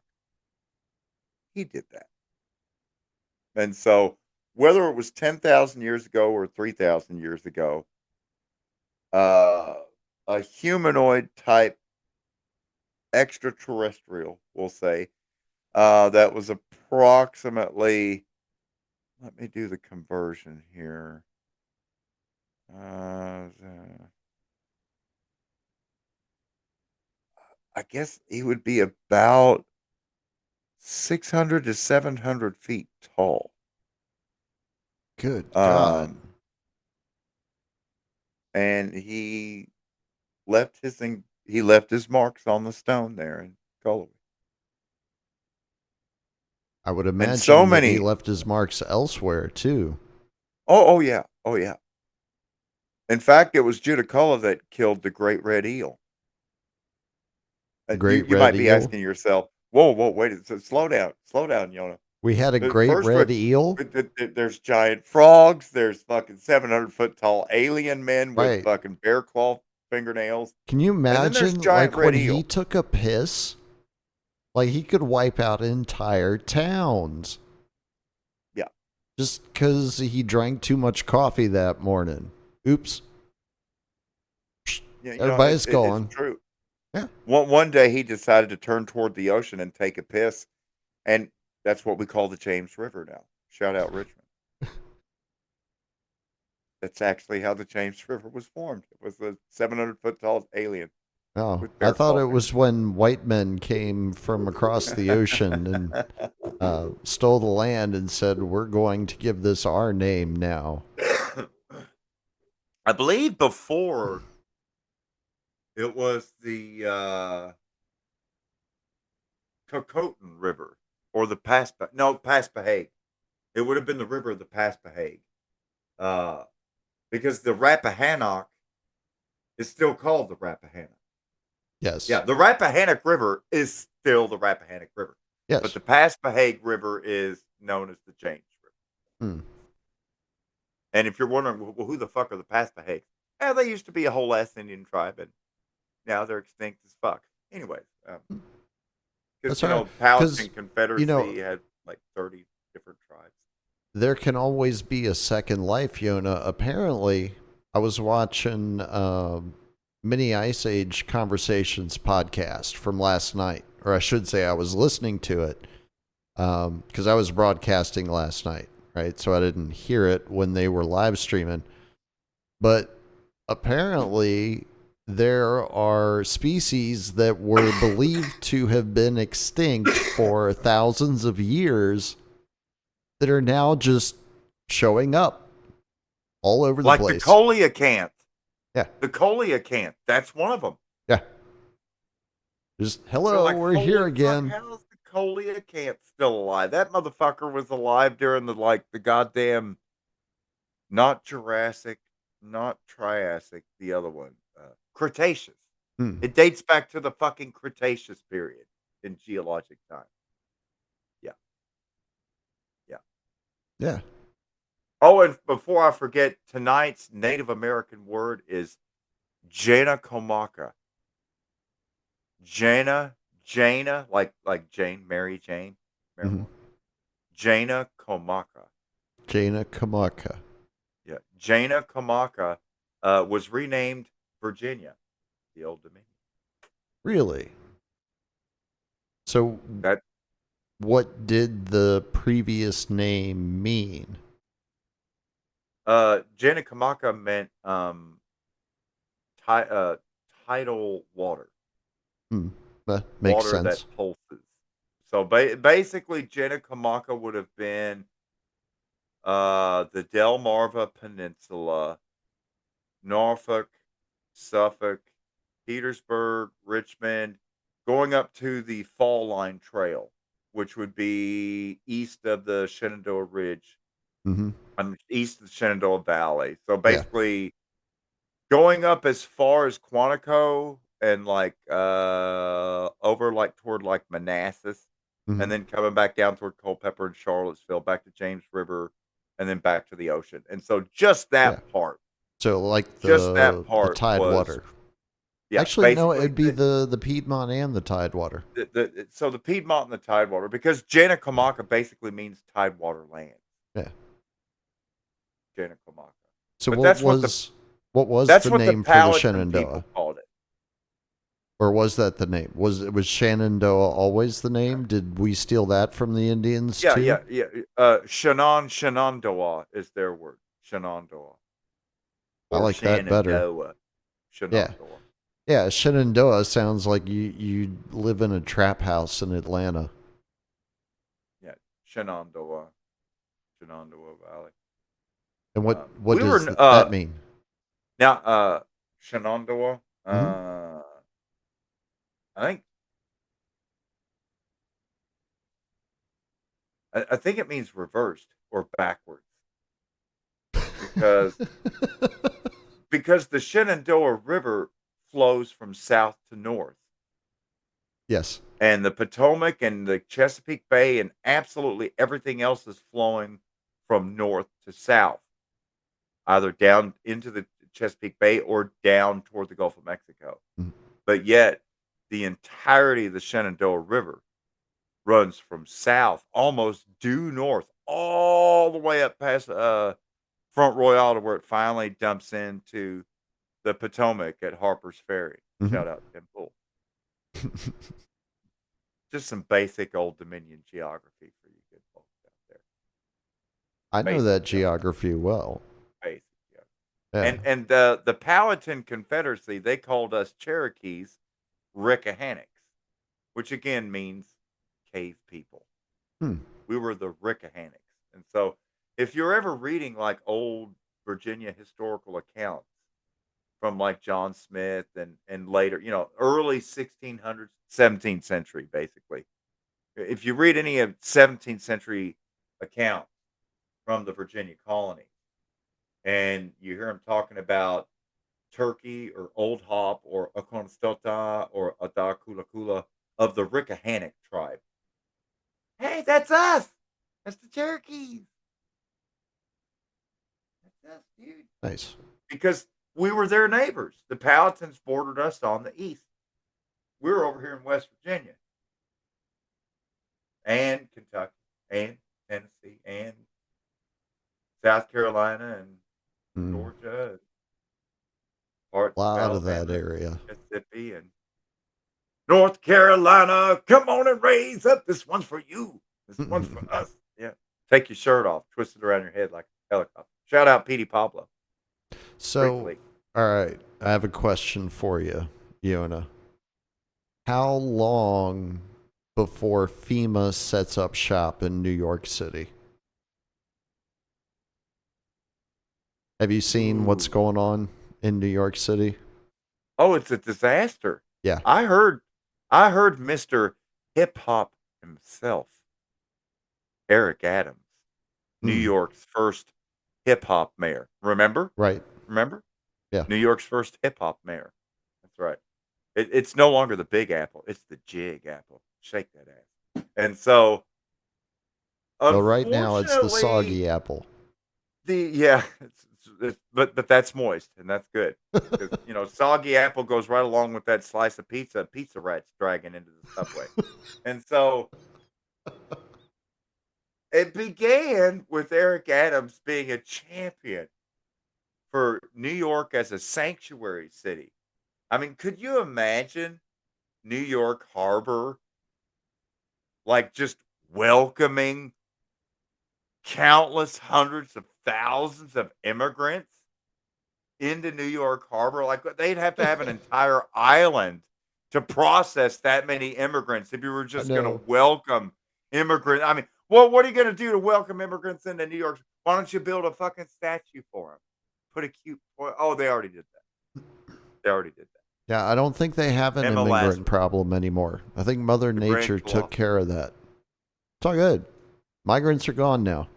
He did that. And so whether it was 10,000 years ago or 3,000 years ago, uh, a humanoid type extraterrestrial, we'll say, that was approximately, let me do the conversion here. Uh, I guess he would be about 600 to 700 feet tall. Good God. Um, and he left his marks on the stone there in Gulliver. I would And so imagine that he many. left his marks elsewhere too. Oh yeah, oh yeah. In fact, it was Judaculla that killed the great red eel. The You great you red might be eel. asking yourself, whoa, wait, slow down, Yona. We had a The great first red one, eel. there's giant frogs. There's fucking 700-foot tall alien men with Right. fucking bear claw fingernails. Can you And then there's imagine, giant like, red when he eel. took a piss? Like, he could wipe out entire towns. Yeah. Just because he drank too much coffee that morning. Oops. Yeah, Everybody's it's gone. true. Yeah. One day he decided to turn toward the ocean and take a piss, and that's what we call the James River now. Shout out Richmond. That's actually how the James River was formed. It was a 700-foot tall alien Oh, with I bear thought claw it was when white men came from across the ocean and stole the land and said, "We're going to give this our name now." I believe before it was the Cocotan River or the Paspaheag. It would have been the river of the Paspaheag. Uh, because the Rappahannock is still called the Rappahannock. Yes. Yeah, the Rappahannock River is still the Rappahannock River. But Yes. the Paspaheag River is known as the James River. Hmm. And if you're wondering, well, who the fuck are the Paspahegs? They used to be a whole ass Indian tribe, and now they're extinct as fuck. Anyways, because, That's all right. Because, Powhatan Confederacy had like 30 different tribes. there can always be a second life, Yona. Apparently, I was watching Mini Ice Age Conversations podcast from last night, or I should say, I was listening to it because I was broadcasting last night, right? So I didn't hear it when they were live streaming. But apparently, there are species that were believed to have been extinct for thousands of years that are now just showing up all over the Like place. the coleocanth. Yeah. The coleocanth. That's one of them. Yeah. Just, They're hello, like, we're holy here fuck, again. how's the coleocanth still alive? That motherfucker was alive during the goddamn, not Jurassic, not Triassic, the other one, Cretaceous. Hmm. It dates back to the fucking Cretaceous period in geologic time. Yeah. Yeah. Yeah. Oh, and before I forget, tonight's Native American word is Janakomaka. Jana, like Jane, Mary Jane, Mm-hmm. Maryland. Jana Komaka. Jaina Kamaka. Yeah, Jana Kamaka was renamed Virginia, the Old Dominion. Really? So, That what did the previous name mean? Jana Kamaka meant tidal water, Hmm. That makes water that sense. pulses. So basically, Jana Kamaka would have been the Delmarva Peninsula, Norfolk, Suffolk, Petersburg, Richmond, going up to the Fall Line Trail, which would be east of the Shenandoah Ridge, Mm-hmm. east of the Shenandoah Valley. So Yeah. basically, going up as far as Quantico and like over like toward like Manassas, Mm-hmm. and then coming back down toward Culpeper and Charlottesville, back to James River, and then back to the ocean. And so just Yeah. that part, So, like just that the part was Tidewater. yeah, Actually, no, basically it'd be the Piedmont and the Tidewater. so the Piedmont and the Tidewater, because Janakamaka basically means Tidewater land. Yeah. Janakamaka. So But what was that's the what the name for the Powhatan Shenandoah? people called it. Or was that the name? Was Shenandoah always the name? Did we steal that from the Indians Yeah, too? yeah, yeah. Shenandoah is their word. Shenandoah. I Or like that better. Shenandoah. Yeah. Shenandoah. Yeah, Shenandoah sounds like you live in a trap house in Atlanta. Yeah, Shenandoah. Shenandoah Valley. And what We does were that mean? now Shenandoah. Hmm. I think I think it means reversed or backwards because because the Shenandoah River flows from south to north. Yes. And the Potomac and the Chesapeake Bay and absolutely everything else is flowing from north to south, either down into the Chesapeake Bay or down toward the Gulf of Mexico. Mhm. But yet, the entirety of the Shenandoah River runs from south, almost due north, all the way up past Front Royal to where it finally dumps into the Potomac at Harper's Ferry. Mhm. Shout out Tim Pool. Just some basic Old Dominion geography for you good folks out there. I know Basic that geography well. basic. Yeah. Yeah. And the Powhatan Confederacy, they called us Cherokees Rickahannocks, which again means cave people. Hmm. We were the Rickahannocks. And so if you're ever reading like old Virginia historical accounts from like John Smith and later, early 1600s, 17th century, basically. If you read any of 17th century accounts from the Virginia colony and you hear them talking about Turkey or Old Hop or Akonstota or Adakulakula of the Rickahannock tribe. Hey, that's us. That's the Cherokees. That's us, dude. Nice. Because we were their neighbors. The Powhatans bordered us on the east. We were over here in West Virginia and Kentucky and Tennessee and South Carolina and Georgia, and A parts of lot of that Alabama, area. Mississippi, and North Carolina. Come on and raise up. This one's for you. This one's for us. Yeah. Take your shirt off, twist it around your head like a helicopter. Shout out Petey Pablo. So, all right. I have a question for you, Yona. How long before FEMA sets up shop in New York City? Have you seen what's going on in New York City? Oh, it's a disaster. Yeah. I heard Mr. Hip Hop himself, Eric Adams, New York's first hip hop mayor. Remember? Right. Remember? Yeah. New York's first hip hop mayor. That's right. It's no longer the Big Apple. It's the Jig Apple. Shake that ass. And so, Well, right now it's the unfortunately, soggy apple. but that's moist and that's good because soggy apple goes right along with that slice of pizza rat's dragging into the subway, and so it began with Eric Adams being a champion for New York as a sanctuary city. I mean, could you imagine New York Harbor like just welcoming countless hundreds of thousands of immigrants into New York Harbor? Like they'd have to have an entire island to process that many immigrants if you were just going to welcome immigrants. I mean, well, what are you going to do to welcome immigrants into New York? Why don't you build a fucking statue for them? Put a cute. Oh, they already did that. They already did that. Yeah, I don't think they have an immigrant problem anymore. I think Mother Nature took care of that. It's all good. Migrants are gone now.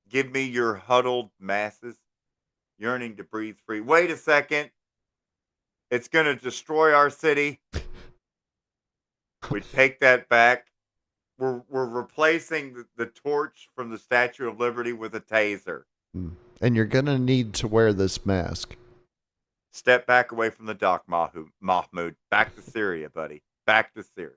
Give me your huddled masses yearning to breathe free. Wait a second. It's going to destroy our city. We take that back. We're replacing the torch from the Statue of Liberty with a taser. And you're going to need to wear this mask. Step back away from the dock, Mahmoud. Back to Syria, buddy. Back to Syria.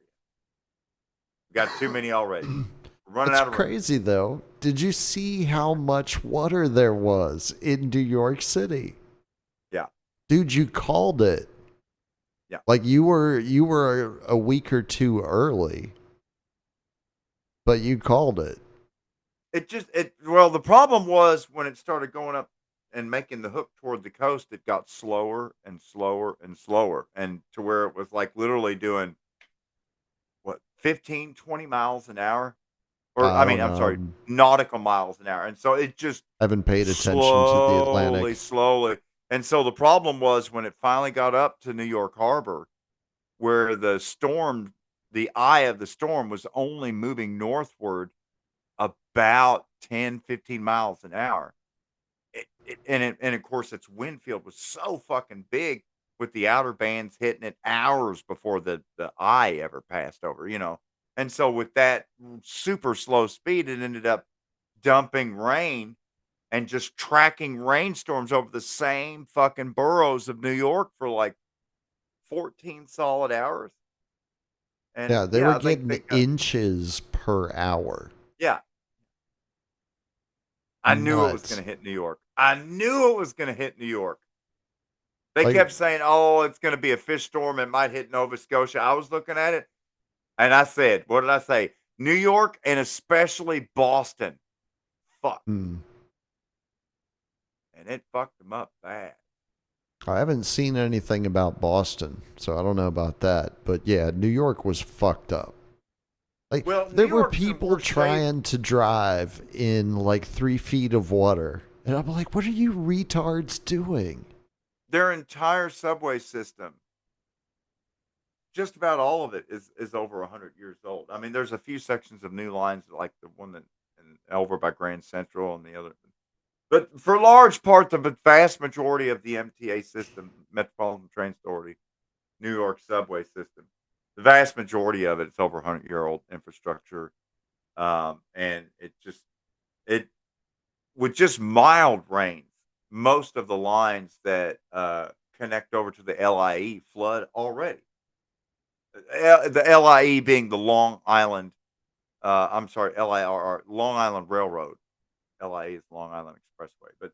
We got too many already. We're running out of room. Crazy, though. Did you see how much water there was in New York City? Yeah. Dude, you called it. Yeah. Like you were a week or two early, but you called it. Well, the problem was when it started going up and making the hook toward the coast, it got slower and slower and slower, and to where it was like literally doing 15, 20 miles an hour, or I'm sorry, nautical miles an hour, and so it just I haven't paid attention to the Atlantic. Slowly. And so the problem was when it finally got up to New York Harbor, where the eye of the storm was only moving northward about 10, 15 miles an hour. And of course, its wind field was so fucking big. with the outer bands hitting it hours before the eye ever passed over, And so with that super slow speed, it ended up dumping rain and just tracking rainstorms over the same fucking boroughs of New York for like 14 solid hours. And Yeah, they were yeah, they getting got, inches per hour. yeah, I knew it was going Nuts. to hit New York. I knew it was going to hit New York. They Like, kept saying, "Oh, it's going to be a fish storm. It might hit Nova Scotia." I was looking at it and I said, "What did I say? New York and especially Boston. Fuck." hmm. And it fucked them up bad. I haven't seen anything about Boston, so I don't know about that. But yeah, New York was fucked up. Like, Well, New there were York's in people worse shape. trying to drive in like 3 feet of water. And I'm like, what are you retards doing? Their entire subway system, just about all of it, is over 100 years old. I mean, there's a few sections of new lines like the one that over by Grand Central and the other. But for large part, the vast majority of the MTA system, Metropolitan Train Authority, New York subway system, the vast majority of it is over 100-year-old infrastructure, and it with just mild rains, most of the lines that connect over to the LIE flood already. The LIE being the Long Island, I'm sorry, LIRR, Long Island Railroad. LIE is Long Island Expressway, but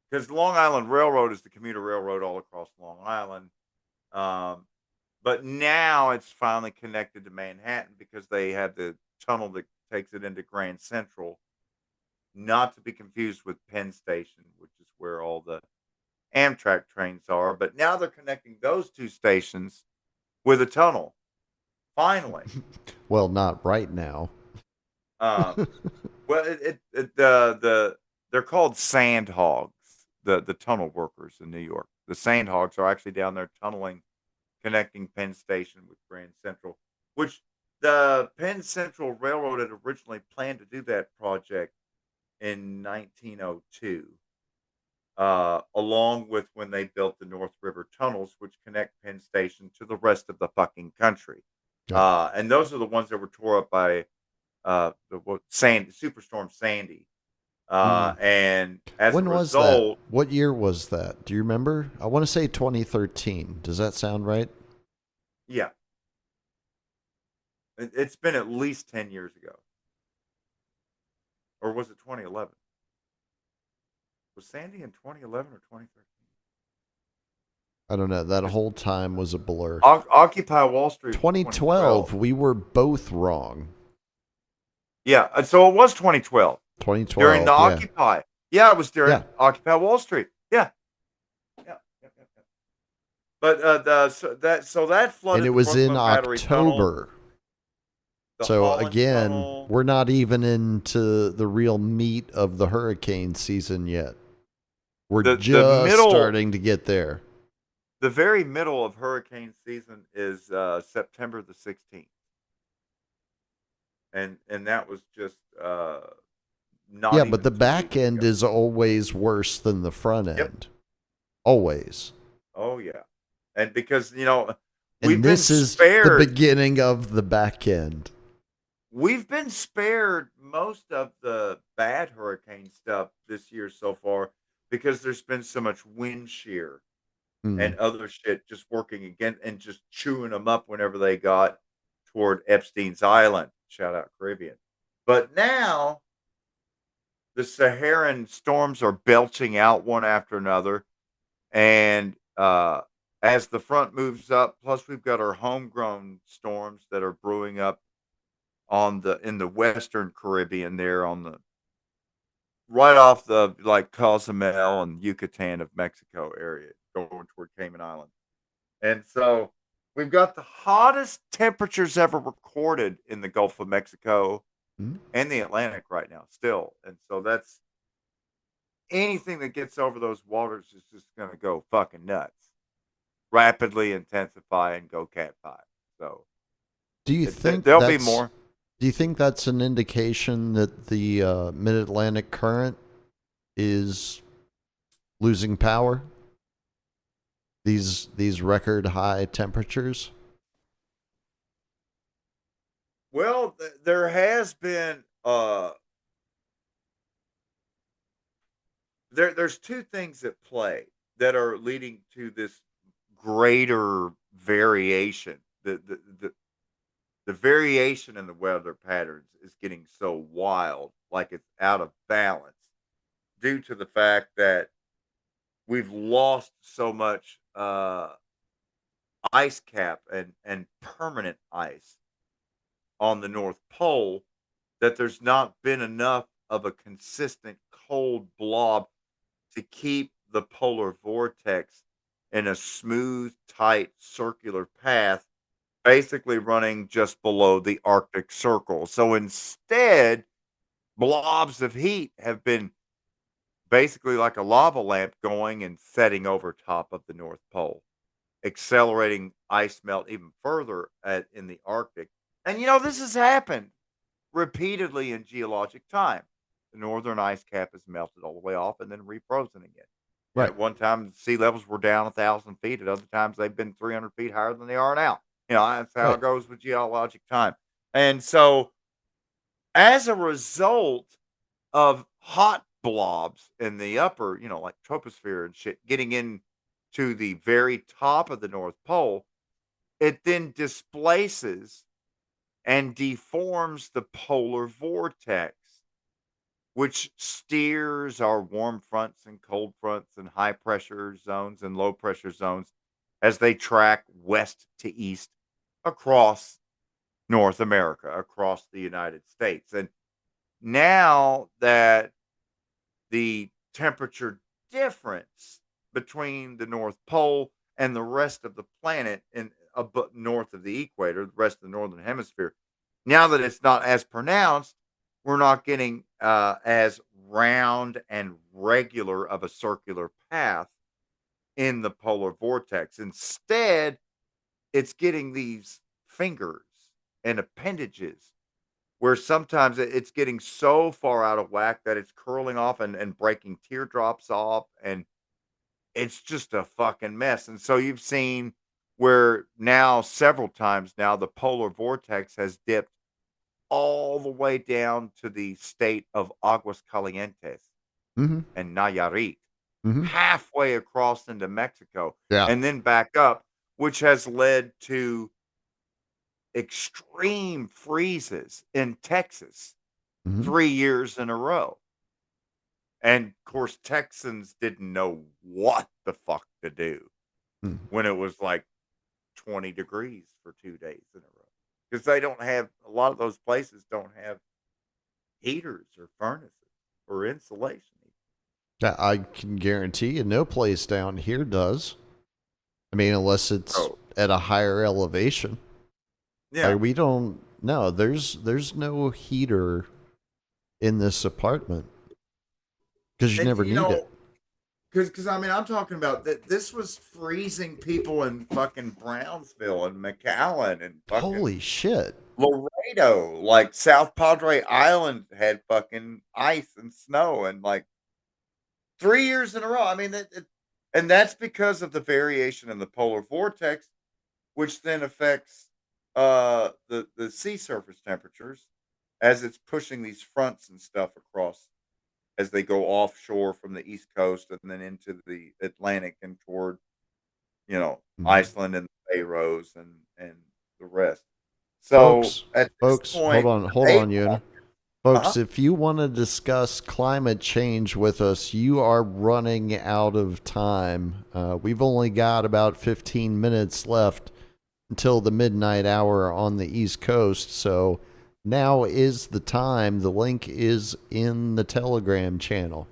because Long Island Railroad is the commuter railroad all across Long Island. Um, but now it's finally connected to Manhattan because they have the tunnel that takes it into Grand Central, not to be confused with Penn Station, which is where all the Amtrak trains are. But now they're connecting those two stations with a tunnel. Finally. Well, not right now. Um, well, they're called sand hogs, the tunnel workers in New York. The sand hogs are actually down there tunneling, connecting Penn Station with Grand Central, which the Penn Central Railroad had originally planned to do that project in 1902, along with when they built the North River tunnels, which connect Penn Station to the rest of the fucking country. Yeah. And those are the ones that were tore up by Superstorm Sandy. Hmm. And as a When was that? result, What year was that? Do you remember? I want to say 2013. Does that sound right? yeah, it's been at least 10 years ago. Or was it 2011? Was Sandy in 2011 or 2013? I don't know. That whole time was a blur. Occupy Wall Street was 2012, 2012. we were both wrong. Yeah, so it was 2012 during the 2012, yeah. Occupy. Yeah, it was Yeah. during Occupy Wall Street. Yeah, yeah, yeah, yeah. Yeah. But that And it flooded the was in Brooklyn Battery Tunnel, October. the So Holland again, Tunnel. we're not even into the real meat of the hurricane season yet. We're The just middle, starting to get there. the very middle of hurricane season is September the 16th, and that was just Yeah, not but the even 2 back weeks end ago. is always worse than the front Yep. end. Always. Oh yeah, and because And we've been this is the spared. beginning of the back end. We've been spared most of the bad hurricane stuff this year so far because there's been so much wind shear Hmm. and other shit just working again and just chewing them up whenever they got toward Epstein's Island. Shout out Caribbean. But now the Saharan storms are belching out one after another. And as the front moves up, plus we've got our homegrown storms that are brewing up in the Western Caribbean there on the right off the like Cozumel and Yucatan of Mexico area going toward Cayman Island. And so we've got the hottest temperatures ever recorded in the Gulf of Mexico Hmm? and the Atlantic right now still. And so that's anything that gets over those waters is just going to go fucking nuts. Rapidly intensify and go cat 5. So Do you think there'll be that's more. do you think that's an indication that the mid-Atlantic current is losing power? These record high temperatures. Well, there has been there's two things at play that are leading to this greater variation. The variation in the weather patterns is getting so wild, like it's out of balance, due to the fact that we've lost so much ice cap and permanent ice on the North Pole that there's not been enough of a consistent cold blob to keep the polar vortex in a smooth, tight, circular path, basically running just below the Arctic Circle. So instead, blobs of heat have been basically like a lava lamp going and setting over top of the North Pole, accelerating ice melt even further in the Arctic. And this has happened repeatedly in geologic time. The northern ice cap is melted all the way off and then refrozen again. Right. At one time, sea levels were down 1,000 feet. At other times, they've been 300 feet higher than they are now. That's how it goes with geologic time. And so, as a result of hot blobs in the upper, like troposphere and shit, getting in to the very top of the North Pole, it then displaces and deforms the polar vortex, which steers our warm fronts and cold fronts and high pressure zones and low pressure zones as they track west to east across North America, across the United States. And now that the temperature difference between the North Pole and the rest of the planet in north of the equator, the rest of the northern hemisphere, now that it's not as pronounced, we're not getting as round and regular of a circular path in the polar vortex. Instead, it's getting these fingers and appendages where sometimes it's getting so far out of whack that it's curling off and breaking teardrops off. And it's just a fucking mess. And so you've seen where now several times now the polar vortex has dipped all the way down to the state of Aguas Calientes Mm-hmm. and Nayarit, Mm-hmm. halfway across into Mexico, Yeah. and then back up, which has led to extreme freezes in Texas Mm-hmm. 3 years in a row. And of course, Texans didn't know what the fuck to do Mm-hmm. when it was like 20 degrees for 2 days in a row. Because they don't have, a lot of those places don't have heaters or furnaces or insulation. I can guarantee you, no place down here does. I mean, unless it's Oh, at a higher elevation. yeah. Like, we don't. No, there's no heater in this apartment because you And, never need it. because I mean, I'm talking about that. This was freezing people in fucking Brownsville and McAllen and fucking Holy shit! Laredo. Like South Padre Island had fucking ice and snow, and like 3 years in a row. I mean, and that's because of the variation in the polar vortex, which then affects the sea surface temperatures as it's pushing these fronts and stuff across as they go offshore from the East Coast and then into the Atlantic and toward, Mhm. Iceland and the Faroes and the rest. So at this Folks, hold point, on, they Yuna. uh-huh. Folks, if you want to discuss climate change with us, you are running out of time. We've only got about 15 minutes left until the midnight hour on the East Coast. So now is the time. The link is in the Telegram channel.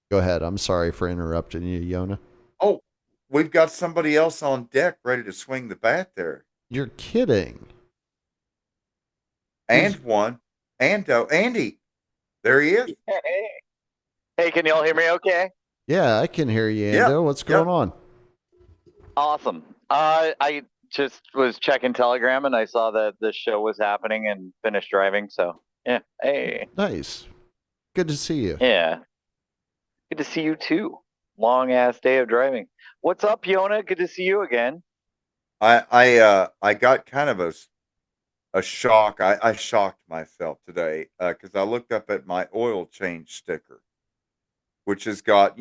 Go ahead. I'm sorry for interrupting you, Yona. Oh, we've got somebody else on deck ready to swing the bat there. You're kidding. And one. Andy. There he is. Hey, can y'all hear me okay? Yeah, I can hear you, Yeah. Ando. What's going on? Awesome. I just was checking Telegram and I saw that this show was happening and finished driving. So, yeah. Hey. Nice. Good to see you. Yeah. Good to see you too. long ass day of driving. What's up, Yona? Good to see you again. I got kind of a shock. I shocked myself today because I looked up at my oil change sticker, which has got,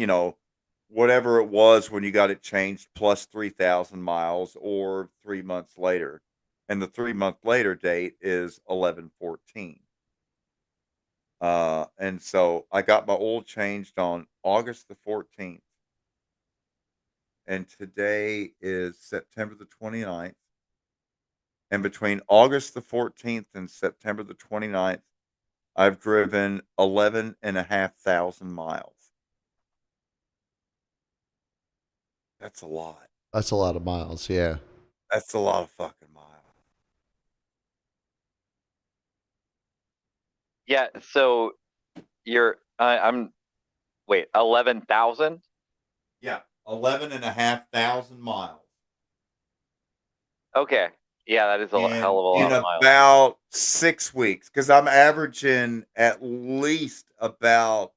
whatever it was when you got it changed plus 3,000 miles or 3 months later. And the 3 month later date is 11/14. And so I got my oil changed on August the 14th. And today is September the 29th. And between August the 14th and September the 29th, I've driven 11,500 miles. That's a lot. That's a lot of miles. Yeah. That's a lot of fucking miles. Yeah. So I'm wait, 11,000. Yeah, 11,500 miles. Okay. Yeah, that is a hell of a lot In of miles. about 6 weeks, because I'm averaging at least about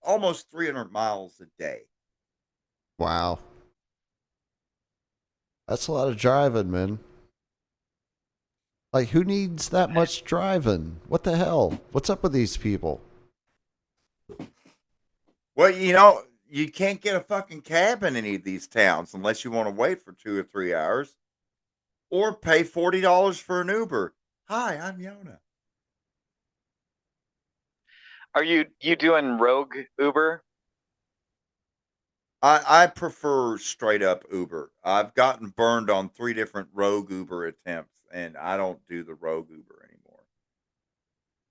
almost 300 miles a day. Wow. That's a lot of driving, man. Like, who needs that much driving? What the hell? What's up with these people? Well, you can't get a fucking cab in any of these towns unless you want to wait for 2 or 3 hours or pay $40 for an Uber. Hi, I'm Yona. Are you doing Rogue Uber? I prefer straight up Uber. I've gotten burned on 3 different Rogue Uber attempts, and I don't do the Rogue Uber anymore.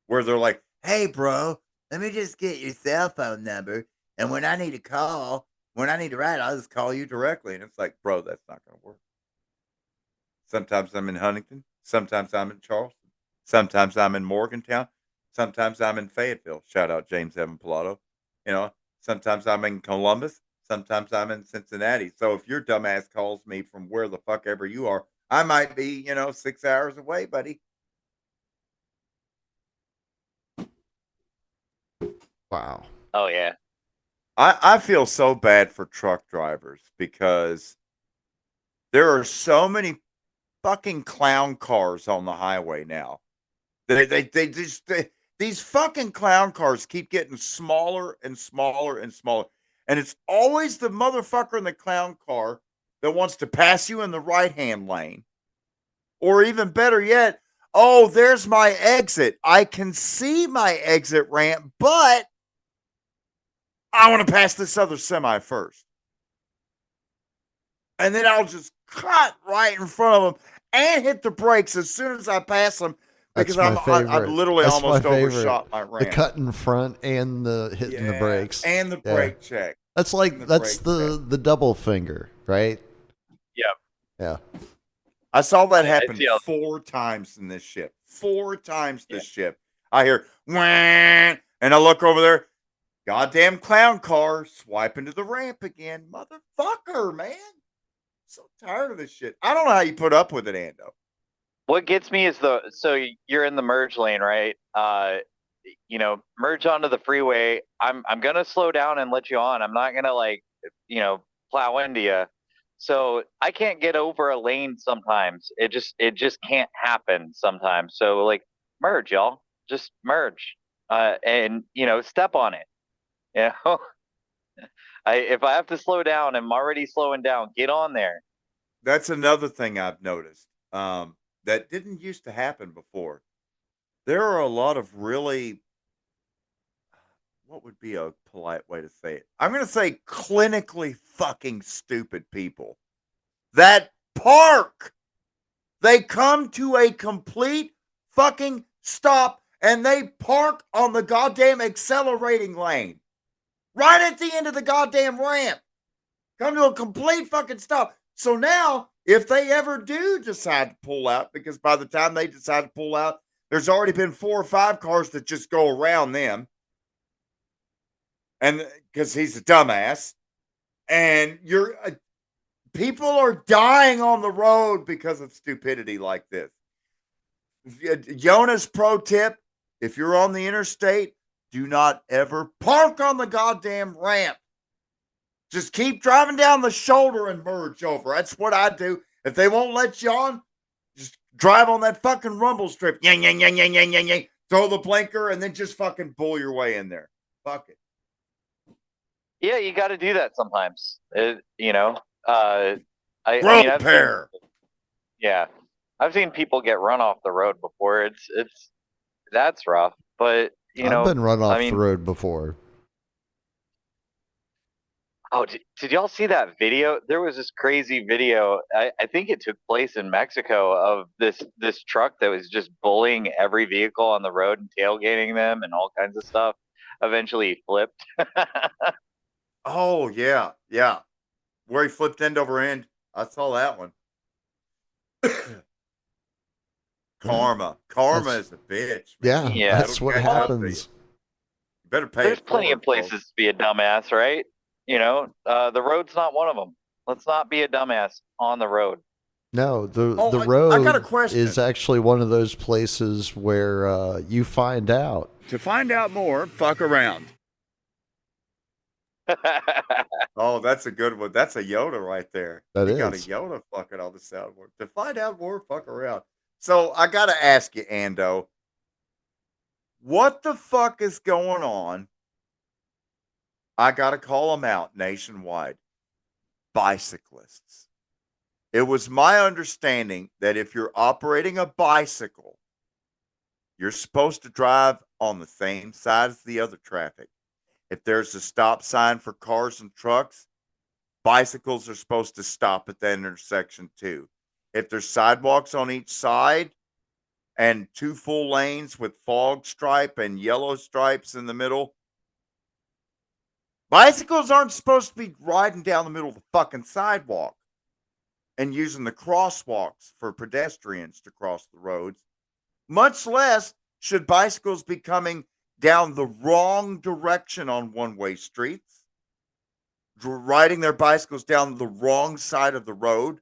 Where they're like, "Hey, bro, let me just get your cell phone number, and when I need a ride, I'll just call you directly." And it's like, bro, that's not going to work. Sometimes I'm in Huntington. Sometimes I'm in Charleston. Sometimes I'm in Morgantown. Sometimes I'm in Fayetteville. Shout out James Evan Pilato. Sometimes I'm in Columbus. Sometimes I'm in Cincinnati. So if your dumbass calls me from where the fuck ever you are, I might be, 6 hours away, buddy. Wow. Oh yeah. I feel so bad for truck drivers because there are so many fucking clown cars on the highway now. These fucking clown cars keep getting smaller and smaller and smaller. And it's always the motherfucker in the clown car that wants to pass you in the right-hand lane. Or even better yet, oh, there's my exit. I can see my exit ramp, but I want to pass this other semi first. And then I'll just cut right in front of them and hit the brakes as soon as I pass them because That's my favorite. I've literally That's almost my favorite. overshot my The ramp. cut in front and the hitting the brakes. And the brake check. That's the double finger, right? Yeah. Yeah. I saw that happen see how- 4 times in this ship. 4 times this ship. I hear, wah, and I look over there. Goddamn clown car swiping to the ramp again. Motherfucker, man. So tired of this shit. I don't know how you put up with it, Ando. What gets me is so you're in the merge lane, right? Merge onto the freeway. I'm gonna slow down and let you on. I'm not gonna plow into you. So I can't get over a lane sometimes. It just can't happen sometimes. So merge, y'all. Just merge. And step on it. If I have to slow down, I'm already slowing down. Get on there. That's another thing I've noticed. That didn't used to happen before. There are a lot of really, what would be a polite way to say it? I'm going to say clinically fucking stupid people that park. They come to a complete fucking stop and they park on the goddamn accelerating lane. Right at the end of the goddamn ramp. Come to a complete fucking stop. So now, if they ever do decide to pull out, because by the time they decide to pull out, there's already been 4 or 5 cars that just go around them. And because he's a dumbass. And people are dying on the road because of stupidity like this. Yona's pro tip, if you're on the interstate, do not ever park on the goddamn ramp. Just keep driving down the shoulder and merge over. That's what I do. If they won't let you on, just drive on that fucking rumble strip. Yang, yang, yang, yang, yang, yang, yang. Throw the blinker and then just fucking pull your way in there. Fuck it. Yeah, you got to do that sometimes. I Road mean, pair. I've seen people get run off the road before. That's rough. But I've been run off I mean, the road before. oh, did y'all see that video? There was this crazy video. I think it took place in Mexico of this truck that was just bullying every vehicle on the road and tailgating them and all kinds of stuff. Eventually, he flipped. Oh, yeah. Yeah. Where he flipped end over end. I saw that one. Karma. Karma is a bitch. Yeah, Yeah. that's what happens. You better pay There's it plenty forward, of places to be a dumbass, right? The road's not one of them. Let's not be a dumbass on the road. No, the I road got a question. is actually one of those places where you find out. To find out more, fuck around. Oh, that's a good one. That's a Yoda right there. That you got a is. Yoda fucking on the soundboard. To find out more, fuck around. So I got to ask you, Ando, what the fuck is going on? I got to call them out nationwide. Bicyclists. It was my understanding that if you're operating a bicycle, you're supposed to drive on the same side as the other traffic. If there's a stop sign for cars and trucks, bicycles are supposed to stop at that intersection too. If there's sidewalks on each side and 2 full lanes with fog stripe and yellow stripes in the middle, bicycles aren't supposed to be riding down the middle of the fucking sidewalk and using the crosswalks for pedestrians to cross the roads. Much less should bicycles be coming down the wrong direction on one-way streets, riding their bicycles down the wrong side of the road,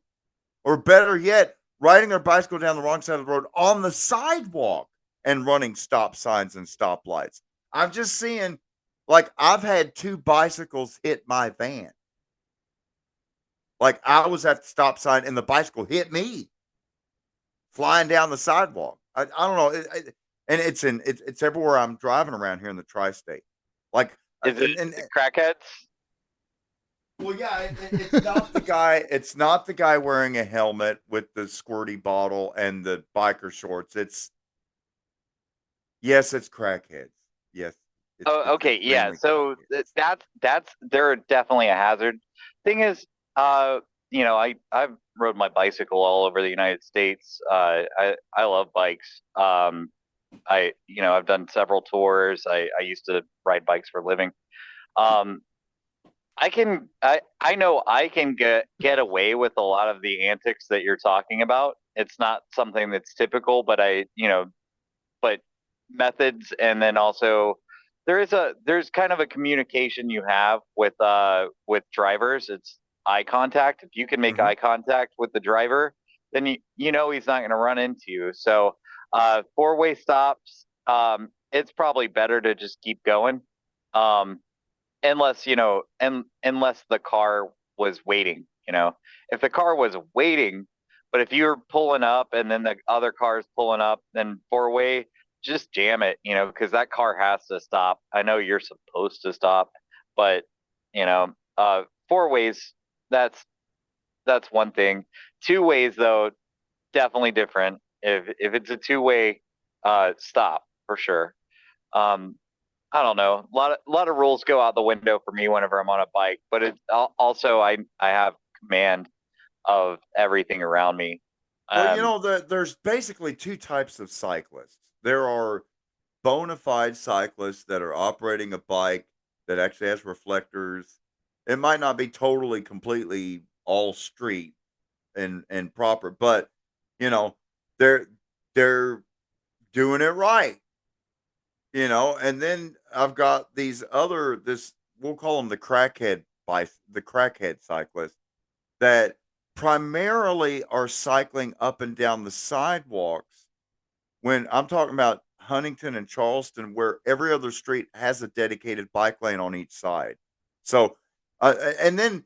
or better yet, riding their bicycle down the wrong side of the road on the sidewalk and running stop signs and stoplights. I'm just seeing, like, I've had 2 bicycles hit my van. Like, I was at the stop sign and the bicycle hit me flying down the sidewalk. I don't know. And it's everywhere I'm driving around here in the tri-state. Like, Is it the crackheads? Well, yeah, it's not the guy. It's not the guy wearing a helmet with the squirty bottle and the biker shorts. It's crackheads. Yes. Oh, okay, yeah. mainly So crackheads. that's they're definitely a hazard. Thing is, I've rode my bicycle all over the United States. I love bikes. I've done several tours. I used to ride bikes for a living. I know I can get away with a lot of the antics that you're talking about. It's not something that's typical, but but methods, and then also there's kind of a communication you have with drivers. It's eye contact. If you can make eye contact with the driver, then you know he's not going to run into you. So 4-way stops, it's probably better to just keep going. Unless unless the car was waiting. If the car was waiting, but if you're pulling up and then the other car's pulling up, then 4-way, just jam it, because that car has to stop. I know you're supposed to stop, but 4-ways, that's one thing. 2-ways though, definitely different. If it's a 2-way, stop for sure. I don't know. A lot of rules go out the window for me whenever I'm on a bike, but it also I have command of everything around me. Well, there's basically 2 types of cyclists. There are bona fide cyclists that are operating a bike that actually has reflectors. It might not be totally, completely all street and proper, but they're they're doing it right. And then I've got this we'll call them the crackhead cyclists that primarily are cycling up and down the sidewalks. When I'm talking about Huntington and Charleston, where every other street has a dedicated bike lane on each side. So And then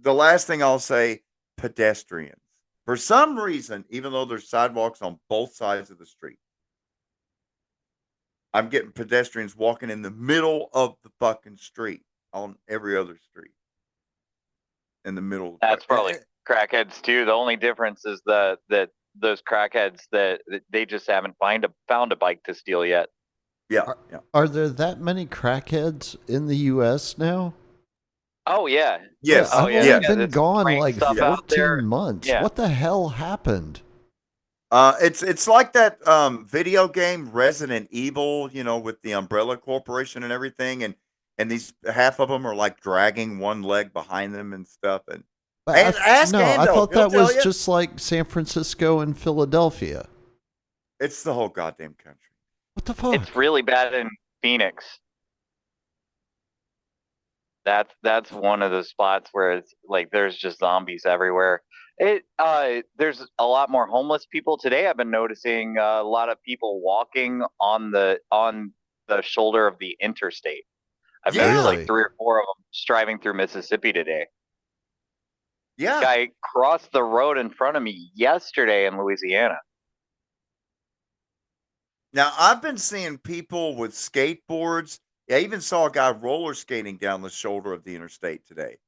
the last thing I'll say, pedestrians. For some reason, even though there's sidewalks on both sides of the street, I'm getting pedestrians walking in the middle of the fucking street on every other street. In the middle. That's probably crackheads too. The only difference is that those crackheads that they just haven't found a bike to steal yet. Yeah. Are there that many crackheads in the U.S. now? Oh yeah. Yes. I've only yeah. been It's gone spraying like stuff out there. 14 months. Yeah. What the hell happened? It's like that video game Resident Evil, with the Umbrella Corporation and everything, and these half of them are like dragging one leg behind them and stuff. And ask No, I Ando, thought he'll that tell was you. just like San Francisco and Philadelphia. It's the whole goddamn country. What the fuck? It's really bad in Phoenix. That's one of the spots where it's like there's just zombies everywhere. There's a lot more homeless people today. I've been noticing a lot of people walking on the shoulder of the interstate. I've noticed like 3 or 4 of them driving through Mississippi today. Yeah. Guy crossed the road in front of me yesterday in Louisiana. Now, I've been seeing people with skateboards. I even saw a guy roller skating down the shoulder of the interstate today.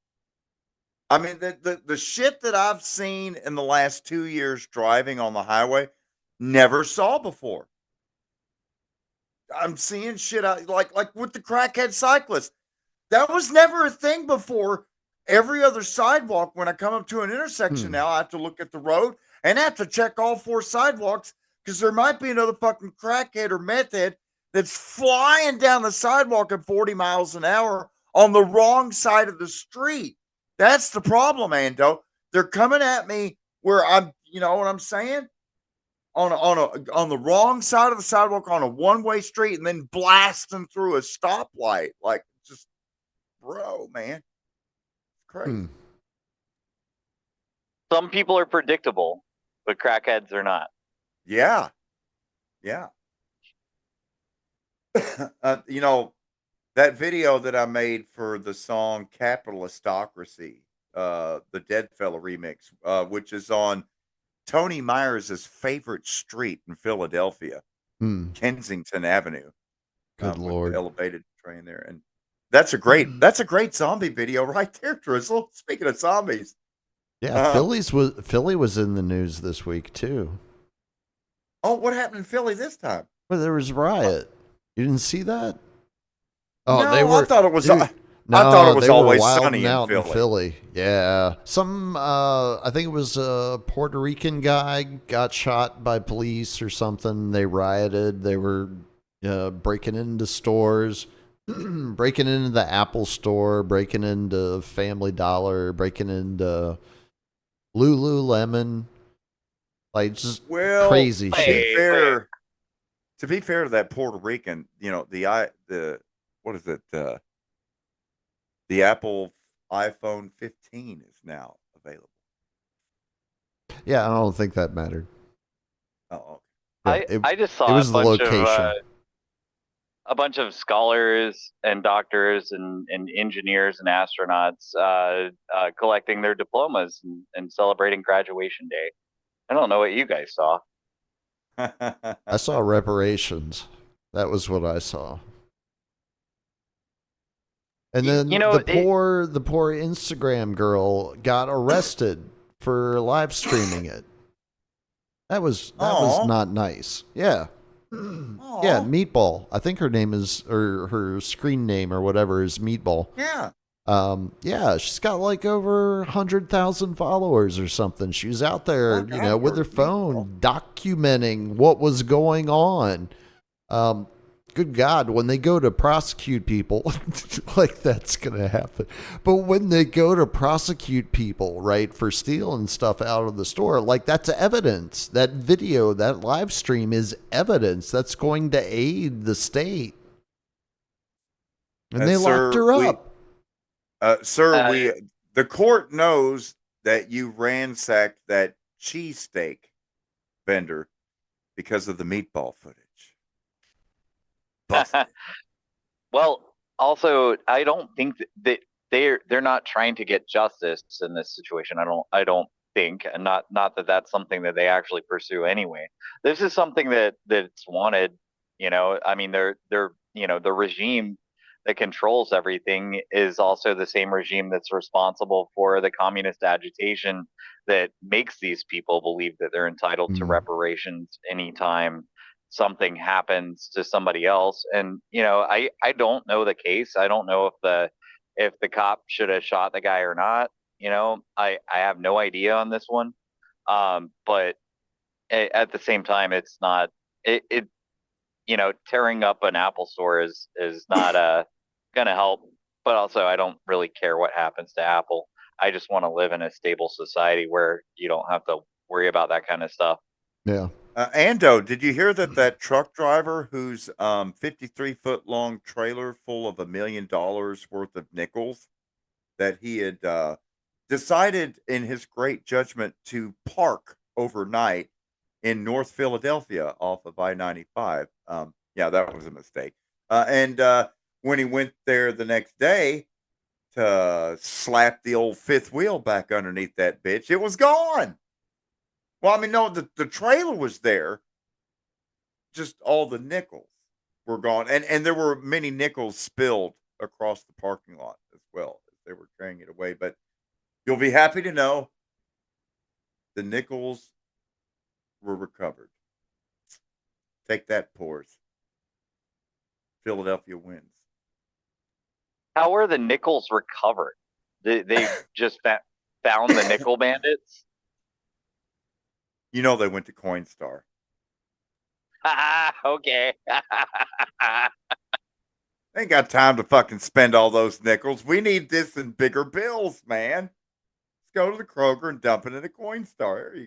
I mean, the shit that I've seen in the last 2 years driving on the highway, never saw before. I'm seeing shit like with the crackhead cyclists. That was never a thing before. Every other sidewalk, when I come up to an intersection now, I have to look at the road and have to check all 4 sidewalks because there might be another fucking crackhead or meth head that's flying down the sidewalk at 40 miles an hour on the wrong side of the street. That's the problem, Ando. They're coming at me where I'm, you know what I'm saying? On the wrong side of the sidewalk on a one-way street and then blasting through a stoplight. Like, just, bro, man. Crazy. Some people are predictable, but crackheads are not. Yeah. That video that I made for the song Capitalistocracy, the Dead Fella remix, which is on Tony Myers' favorite street in Philadelphia, Kensington Avenue. Good with Lord. the elevated train there. And that's a great zombie video right there, Drizzle. Speaking of zombies. Yeah, Philly was in the news this week too. Oh, what happened in Philly this time? Well, there was a riot. You didn't see that? Oh, no, I thought it was. I thought it was always sunny out in Philly. Yeah, I think it was a Puerto Rican guy got shot by police or something. They rioted. They were breaking into stores, breaking into the Apple store, breaking into Family Dollar, breaking into Lululemon. Like, just crazy shit. To be fair to that Puerto Rican, what is it? The Apple iPhone 15 is now available. Yeah, I don't think that mattered. Oh, okay. I just saw it was a the bunch location. of a bunch of scholars and doctors and engineers and astronauts collecting their diplomas and celebrating graduation day. I don't know what you guys saw. I saw reparations. That was what I saw. And then the poor Instagram girl got arrested for live streaming it. That was not nice. Yeah. Yeah, Meatball. I think her name is, or her screen name or whatever is Meatball. Yeah. Yeah, she's got like over 100,000 followers or something. She was out there, with her phone documenting what was going on. Good God, when they go to prosecute people, like that's going to happen. But when they go to prosecute people, right, for stealing stuff out of the store, like that's evidence. That video, that live stream is evidence that's going to aid the state. And they locked her up. The court knows that you ransacked that cheesesteak vendor because of the meatball footage. Well, also, I don't think that they're not trying to get justice in this situation. I don't think, and not that that's something that they actually pursue anyway. This is something that's wanted. I mean, the regime that controls everything is also the same regime that's responsible for the communist agitation that makes these people believe that they're entitled to reparations anytime something happens to somebody else. And I don't know the case. I don't know if the cop should have shot the guy or not. I have no idea on this one. But at the same time, it's not it tearing up an Apple store is not gonna help. But also, I don't really care what happens to Apple. I just want to live in a stable society where you don't have to worry about that kind of stuff. Yeah. Ando, did you hear that truck driver whose 53-foot long trailer full of $1 million worth of nickels that he had decided in his great judgment to park overnight in North Philadelphia off of I-95? Yeah, that was a mistake. And when he went there the next day to slap the old fifth wheel back underneath that bitch, it was gone. Well, I mean, no, the trailer was there. Just all the nickels were gone. And there were many nickels spilled across the parking lot as well as they were carrying it away. But you'll be happy to know the nickels were recovered. Take that, Pours. Philadelphia wins. How are the nickels recovered? They just found the nickel bandits? You know they went to Coinstar. Okay. They ain't got time to fucking spend all those nickels. We need this in bigger bills, man. Let's go to the Kroger and dump it in a Coinstar. There you